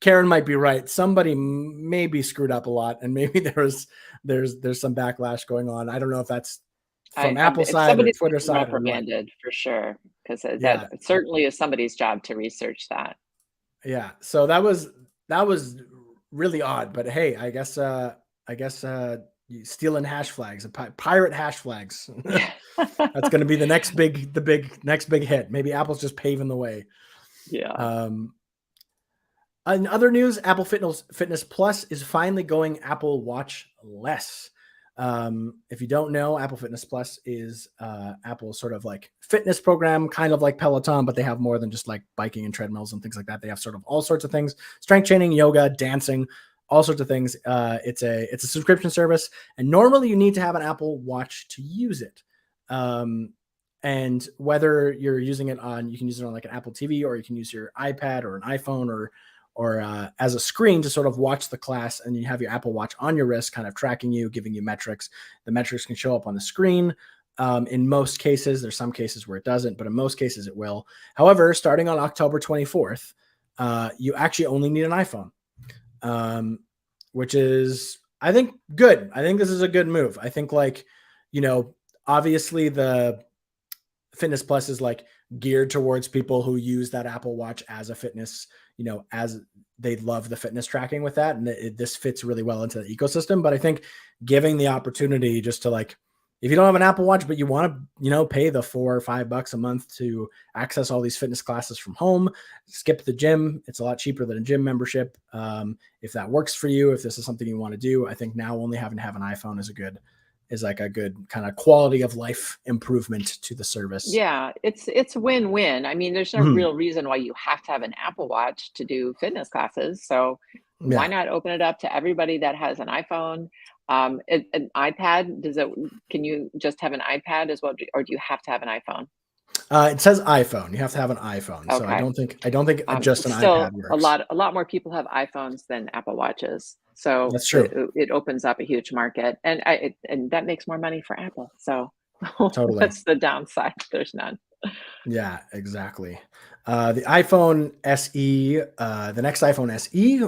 Karen might be right. Somebody maybe screwed up a lot, and maybe there's some backlash going on. I don't know if that's from Apple If side or somebody's Twitter getting side or what. reprimanded for sure, because that Yeah, certainly is somebody's job to research that. yeah. So that was really odd. But hey, I guess stealing hash flags, pirate hash flags. Yeah. That's going to be the next big hit. Maybe Apple's just paving the way. Yeah. Um, In other news, Apple Fitness Plus is finally going Apple Watch less. If you don't know, Apple Fitness Plus is Apple's sort of like fitness program, kind of like Peloton, but they have more than just like biking and treadmills and things like that. They have sort of all sorts of things: strength training, yoga, dancing, all sorts of things. It's a subscription service, and normally you need to have an Apple Watch to use it. And whether you're using it on, you can use it on like an Apple TV, or you can use your iPad or an iPhone, or as a screen to sort of watch the class, and you have your Apple Watch on your wrist, kind of tracking you, giving you metrics. The metrics can show up on the screen. In most cases, there's some cases where it doesn't, but in most cases it will. However, starting on October 24th, you actually only need an iPhone, which is, I think, good. I think this is a good move. I think obviously the Fitness Plus is like geared towards people who use that Apple Watch as a fitness, as they love the fitness tracking with that. And this fits really well into the ecosystem. But I think giving the opportunity just to like, if you don't have an Apple Watch, but you want to, pay the $4 or $5 a month to access all these fitness classes from home, skip the gym. It's a lot cheaper than a gym membership. If that works for you, if this is something you want to do, I think now only having to have an iPhone is like a good kind of quality of life improvement to the service. Yeah, it's win-win. I mean, there's no Mhm. real reason why you have to have an Apple Watch to do fitness classes. So why Yeah. not open it up to everybody that has an iPhone? An iPad, can you just have an iPad as well, or do you have to have an iPhone? It says iPhone. You have to have an iPhone. So Okay. I don't think just an iPad Still works. a lot more people have iPhones than Apple Watches. So That's true. it opens up a huge market, and and that makes more money for Apple. So Totally. what's the downside? There's none. Yeah, exactly. The iPhone SE, the next iPhone SE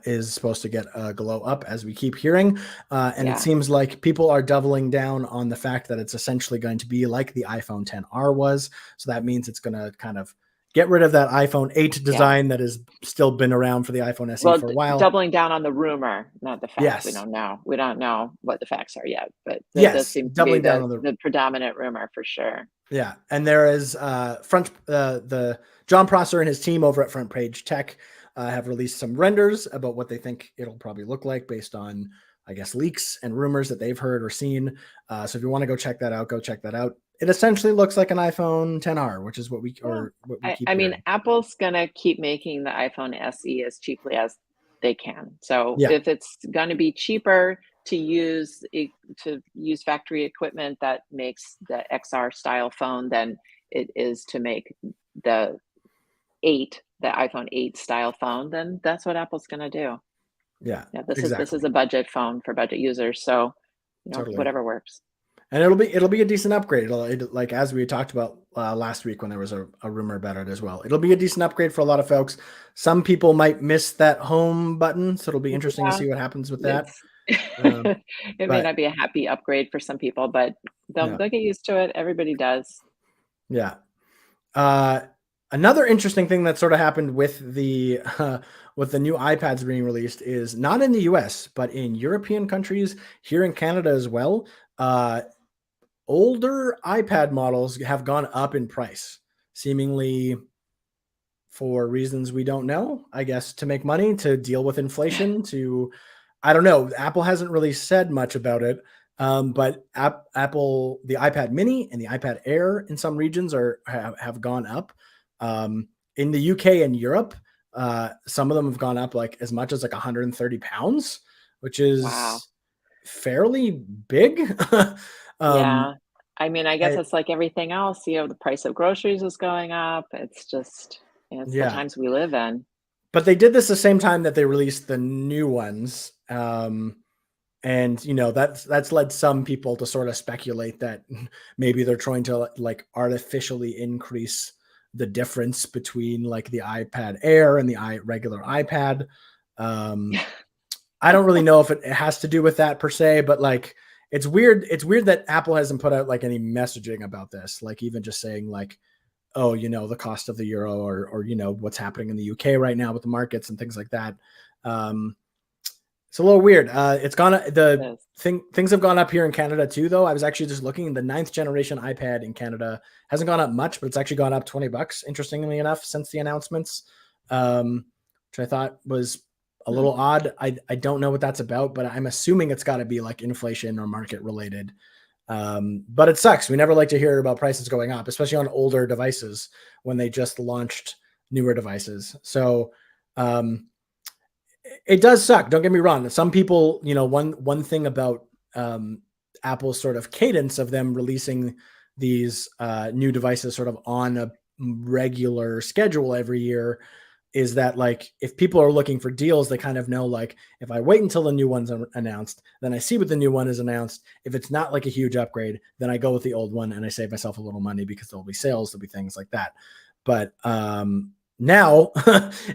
is supposed to get a glow up, as we keep hearing. And it Yeah. seems like people are doubling down on the fact that it's essentially going to be like the iPhone 10R was. So that means it's going to kind of get rid of that iPhone 8 Yeah. design that has still been around for the iPhone SE Well, for a while. doubling down on the rumor, not the fact. We Yes. don't know. We don't know what the facts are yet, but that does Yes. seem to be Doubling down on the the predominant rumor for sure. Yeah, and there is the John Prosser and his team over at Front Page Tech have released some renders about what they think it'll probably look like based on, I guess, leaks and rumors that they've heard or seen. So if you want to go check that out, go check that out. It essentially looks like an iPhone 10R, which is what we Yeah. keep I mean, hearing. Apple's gonna keep making the iPhone SE as cheaply as they can. So Yeah, if it's gonna be cheaper to use factory equipment that makes the XR style phone than it is to make the the iPhone 8 style phone, then that's what Apple's gonna do. Yeah, Yeah, this is exactly. a budget phone for budget users, so Totally. whatever works. And it'll be a decent upgrade. Like as we talked about last week when there was a rumor about it as well. It'll be a decent upgrade for a lot of folks. Some people might miss that home button, so it'll be interesting to Yeah, see what happens with that. it's Um, it may but not be a happy upgrade for some people, but they'll yeah, they'll get used to it. Everybody does. yeah. Uh, Another interesting thing that sort of happened with the new iPads being released is not in the U.S. but in European countries, here in Canada as well. Uh, Older iPad models have gone up in price, seemingly for reasons we don't know. I guess to make money, to deal with inflation, to I don't know. Apple hasn't really said much about it, but Apple, the iPad Mini and the iPad Air in some regions have gone up. In the UK and Europe, some of them have gone up like as much as like 130 pounds, which Wow. is fairly big. um, Yeah. I mean, I guess I, it's like everything else, the price of groceries is going up. It's just, it's the yeah, times we live in. but they did this the same time that they released the new ones. And that's led some people to sort of speculate that maybe they're trying to like artificially increase the difference between like the iPad Air and the regular iPad. Um, I don't really know if it has to do with that per se, but like it's weird. It's weird that Apple hasn't put out like any messaging about this, like even just saying like, oh, the cost of the euro, or what's happening in the UK right now with the markets and things like that. Um, it's a little weird. It's gone It the is. things have gone up here in Canada too, though. I was actually just looking. The ninth generation iPad in Canada hasn't gone up much, but it's actually gone up $20. Interestingly enough, since the announcements, which I thought was a Hmm. little odd. I don't know what that's about, but I'm assuming it's got to be like inflation or market related. But it sucks. We never like to hear about prices going up, especially on older devices when they just launched newer devices. So it does suck. Don't get me wrong. Some people, one thing about Apple's sort of cadence of them releasing these new devices sort of on a regular schedule every year is that like if people are looking for deals, they kind of know like if I wait until the new one's announced, then I see what the new one is announced. If it's not like a huge upgrade, then I go with the old one and I save myself a little money because there'll be sales, there'll be things like that. But now,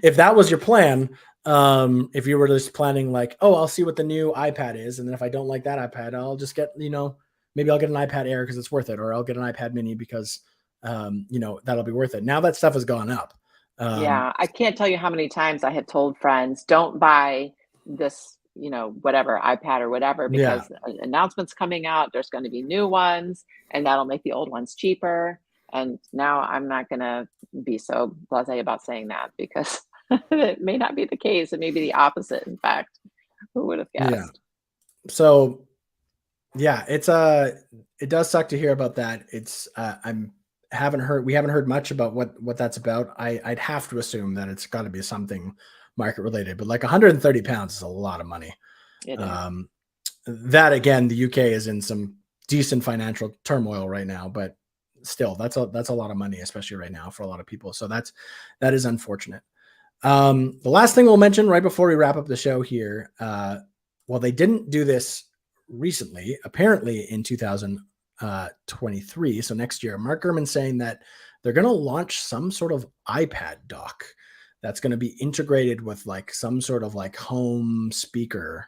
if that was your plan, if you were just planning like, oh, I'll see what the new iPad is, and then if I don't like that iPad, I'll just get, maybe I'll get an iPad Air because it's worth it, or I'll get an iPad Mini because, that'll be worth it. Now that stuff has gone up. Um, Yeah, I can't tell you how many times I have told friends, "Don't buy this, whatever, iPad or whatever, yeah, because an announcement's coming out, there's gonna be new ones, and that'll make the old ones cheaper." And now I'm not gonna be so blasé about saying that because it may not be the case. It may be the opposite, in fact. Who would have yeah. guessed? So yeah, it does suck to hear about that. It's we haven't heard much about what that's about. I'd have to assume that it's got to be something market related, but like 130 pounds is a lot of money. It is. Um, that again, the UK is in some decent financial turmoil right now, but still, that's a lot of money, especially right now for a lot of people. So that is unfortunate. The last thing we'll mention right before we wrap up the show here, well, they didn't do this recently, apparently in 2023, so next year. Mark Gurman saying that they're going to launch some sort of iPad dock that's going to be integrated with like some sort of like home speaker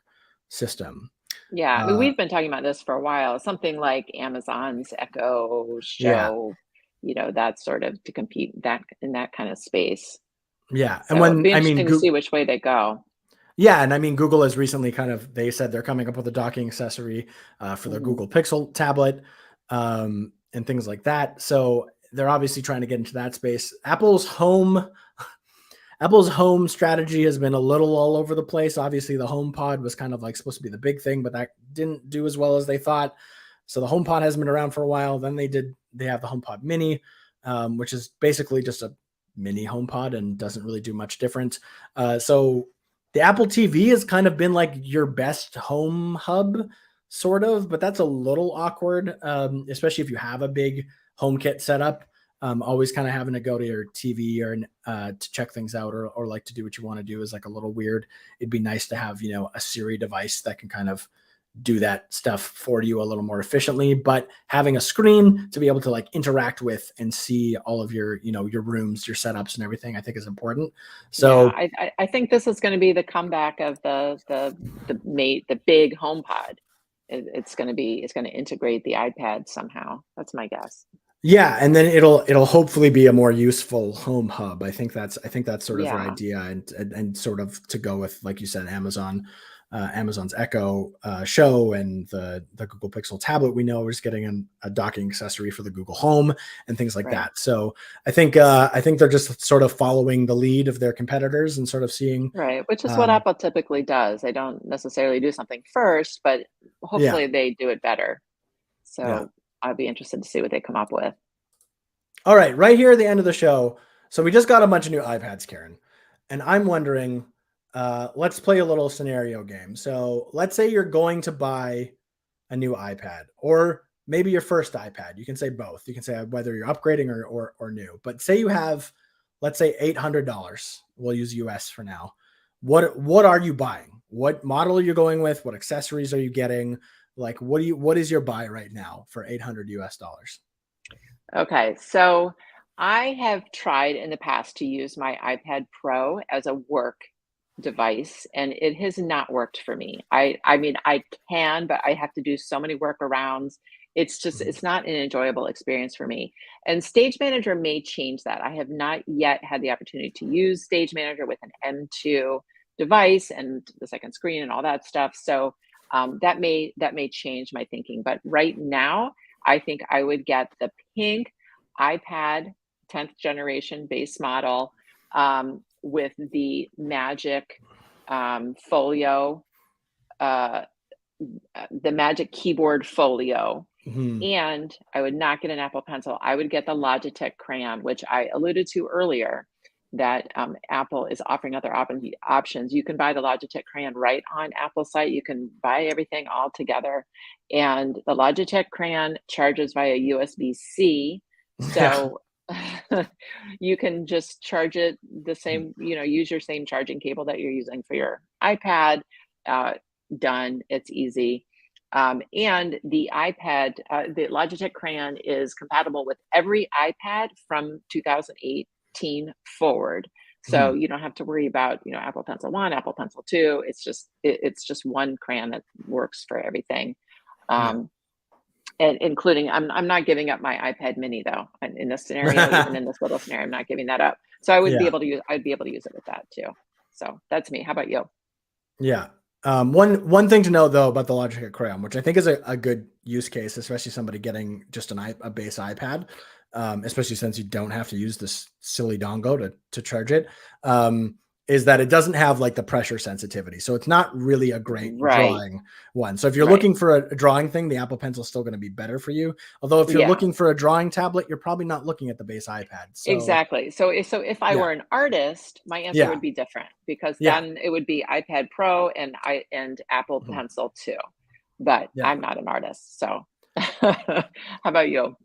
system. Yeah, I mean, Uh, we've been talking about this for a while. Something like Amazon's Echo yeah, Show, that sort of to compete that in that kind of space. yeah, and So it'd when be I mean, interesting to see which way they go. yeah, and I mean, Google has recently they said they're coming up with a docking accessory for their Mhm. Google Pixel tablet and things like that. So they're obviously trying to get into that space. Apple's home strategy has been a little all over the place. Obviously, the HomePod was kind of like supposed to be the big thing, but that didn't do as well as they thought. So the HomePod hasn't been around for a while. Then they have the HomePod Mini, which is basically just a mini HomePod and doesn't really do much different. So the Apple TV has kind of been like your best home hub, sort of, but that's a little awkward, especially if you have a big HomeKit setup. Always kind of having to go to your TV or to check things out, or like to do what you want to do is like a little weird. It'd be nice to have, a Siri device that can kind of do that stuff for you a little more efficiently, but having a screen to be able to like interact with and see all of your, your rooms, your setups and everything, I think is important. Yeah, So I think this is going to be the comeback of the big HomePod. It's going to integrate the iPad somehow. That's my guess. yeah, and then it'll hopefully be a more useful home hub. I think that's sort of their Yeah, idea, and sort of to go with, like you said, Amazon's Echo Show and the Google Pixel tablet. We know we're just getting a docking accessory for the Google Home and things like right. that. So I think they're just sort of following the lead of their competitors and sort of seeing, Right, which is what um, Apple typically does. They don't necessarily do something first, but yeah, hopefully they do it better. yeah. So I'd be interested to see what they come up with. All right here at the end of the show. So we just got a bunch of new iPads, Karen, and I'm wondering, let's play a little scenario game. So let's say you're going to buy a new iPad, or maybe your first iPad. You can say both. You can say whether you're upgrading or new. But say you have, let's say $800. We'll use US for now. What are you buying? What model are you going with? What accessories are you getting? Like what is your buy right now for 800 US dollars? Okay, so I have tried in the past to use my iPad Pro as a work device, and it has not worked for me. I mean, I can, but I have to do so many workarounds. It's not an enjoyable experience for me. And Stage Manager may change that. I have not yet had the opportunity to use Stage Manager with an M2 device and the second screen and all that stuff. So that may change my thinking. But right now, I think I would get the pink iPad 10th generation base model, with folio, uh, the Magic Keyboard Folio. Mhm. And I would not get an Apple Pencil. I would get the Logitech Crayon, which I alluded to earlier, that Apple is offering other options. You can buy the Logitech Crayon right on Apple site. You can buy everything all together. And the Logitech Crayon charges via USB-C. Yeah. So you can just charge it the same, use your same charging cable that you're using for your iPad. Uh, Done. It's easy. And the the Logitech Crayon is compatible with every iPad from 2018 forward. So Mhm. you don't have to worry about, Apple Pencil 1, Apple Pencil 2. It's just one crayon that works for everything. Yeah. Um, and including, I'm not giving up my iPad mini though. In this scenario, even in this little scenario, I'm not giving that up. So Yeah. I'd be able to use it with that too. So that's me. How about you? Yeah. One thing to note though about the Logitech Crayon, which I think is a good use case, especially somebody getting just a base iPad, especially since you don't have to use this silly dongle to charge it, is that it doesn't have like the pressure sensitivity. So it's not really a great Right, drawing one. So if you're right. looking for a drawing thing, the Apple Pencil is still going to be better for you. Although if you're Yeah. looking for a drawing tablet, you're probably not looking at the base iPad. So Exactly. So if I yeah, were an artist, my answer yeah, would be different because yeah, then it would be iPad Pro and Apple mhm, Pencil too. But yeah. I'm not an artist, so how about you?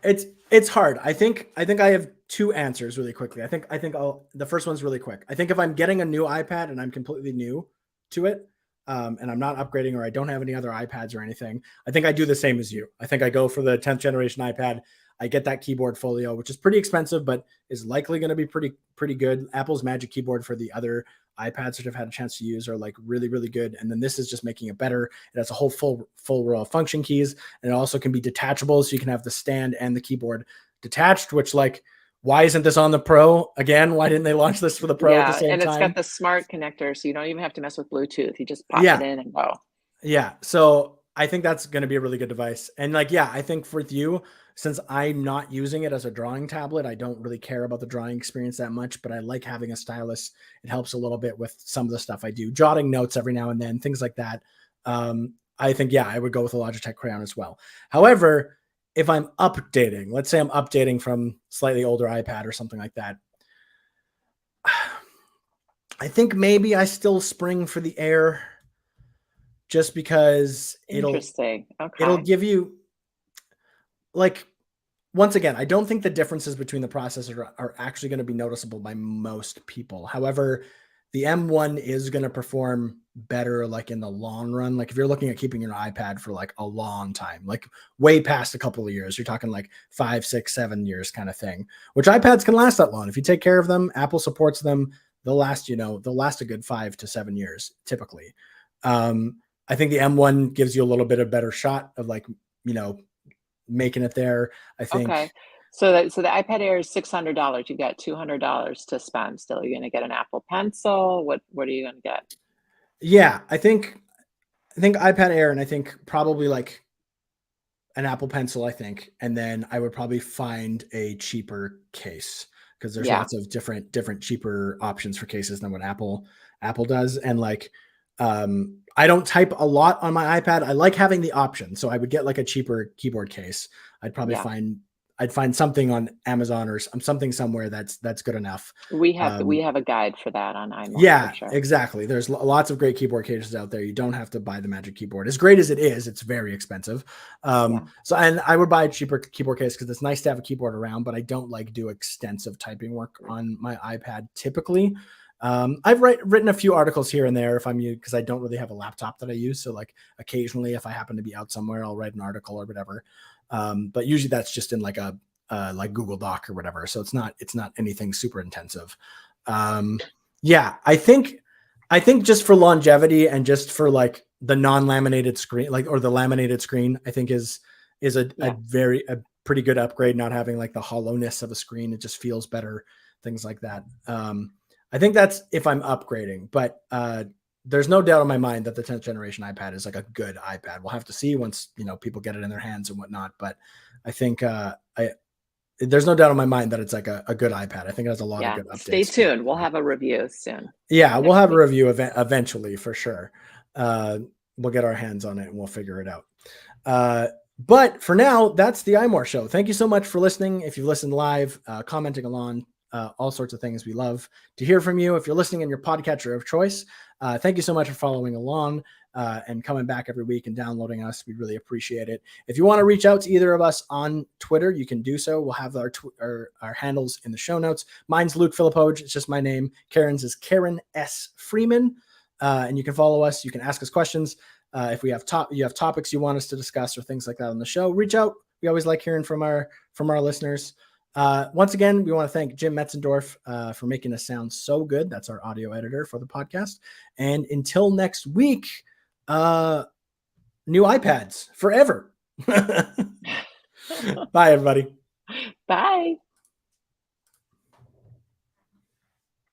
It's hard. I think I have two answers really quickly. I think the first one's really quick. I think if I'm getting a new iPad and I'm completely new to it, and I'm not upgrading or I don't have any other iPads or anything, I think I do the same as you. I think I go for the 10th generation iPad. I get that keyboard folio, which is pretty expensive, but is likely going to be pretty good. Apple's Magic Keyboard for the other iPads that I've had a chance to use are like really really good, and then this is just making it better. It has a whole full row of function keys, and it also can be detachable, so you can have the stand and the keyboard detached. Which, like, why isn't this on the Pro again? Why didn't they launch this for the Pro at the Yeah, same and it's got time? the smart connector, so you don't even have to mess with Bluetooth. You just pop it Yeah, in and go. yeah. So I think that's going to be a really good device. And like, yeah, I think for you, since I'm not using it as a drawing tablet, I don't really care about the drawing experience that much, but I like having a stylus. It helps a little bit with some of the stuff I do, jotting notes every now and then, things like that. I think, yeah, I would go with a Logitech Crayon as well. However, if I'm updating, let's say I'm updating from slightly older iPad or something like that, I think maybe I still spring for the Air, just because it'll Interesting. it'll Okay. give you, like, once again, I don't think the differences between the processors are actually going to be noticeable by most people. However, the M1 is going to perform better like in the long run. Like if you're looking at keeping your iPad for like a long time, like way past a couple of years, you're talking like 5, 6, 7 years kind of thing, which iPads can last that long. If you take care of them, Apple supports them, they'll last a good 5 to 7 years typically. I think the M1 gives you a little bit of better shot of like, making it there. I think, Okay. So the iPad Air is $600. You got $200 to spend still. You're gonna get an Apple Pencil. What are you gonna get? yeah, I think iPad Air, and I think probably like an Apple Pencil, I think, and then I would probably find a cheaper case because there's Yeah, lots of different cheaper options for cases than what Apple does. And like I don't type a lot on my iPad. I like having the option. So I would get like a cheaper keyboard case. I'd probably yeah. find something on Amazon or something somewhere that's good enough. We Um, have a guide for that on iMore for yeah, sure. exactly. There's lots of great keyboard cases out there. You don't have to buy the Magic Keyboard. As great as it is, it's very expensive. Yeah, And I would buy a cheaper keyboard case because it's nice to have a keyboard around, but I don't like do extensive typing work on my iPad typically. I've written a few articles here and there if I'm because I don't really have a laptop that I use. So like occasionally, if I happen to be out somewhere, I'll write an article or whatever. But usually that's just in like a like Google Doc or whatever. So it's not anything super intensive. Um, yeah, I think just for longevity and just for like the non-laminated screen, like or the laminated screen, I think is yeah, a pretty good upgrade. Not having like the hollowness of a screen, it just feels better. Things like that. I think that's if I'm upgrading, but there's no doubt in my mind that the 10th generation iPad is like a good iPad. We'll have to see once people get it in their hands and whatnot. But I think there's no doubt in my mind that it's like a good iPad. I think it has a lot of yeah. good Stay updates to it. tuned. We'll have a review soon, Yeah, we'll next have a week. review eventually for sure. We'll get our hands on it and we'll figure it out. But for now, that's the iMore show. Thank you so much for listening. If you've listened live, commenting along, all sorts of things, we love to hear from you. If you're listening in your podcatcher of choice, thank you so much for following along and coming back every week and downloading us. We really appreciate it. If you want to reach out to either of us on Twitter, you can do so. We'll have our handles in the show notes. Mine's Luke Philippoj. It's just my name. Karen's is Karen S. Freeman. And you can follow us. You can ask us questions. If you have topics you want us to discuss or things like that on the show, reach out. We always like hearing from our listeners. Once again, we want to thank Jim Metzendorf for making us sound so good. That's our audio editor for the podcast. And until next week, new iPads forever. Bye, everybody. Bye.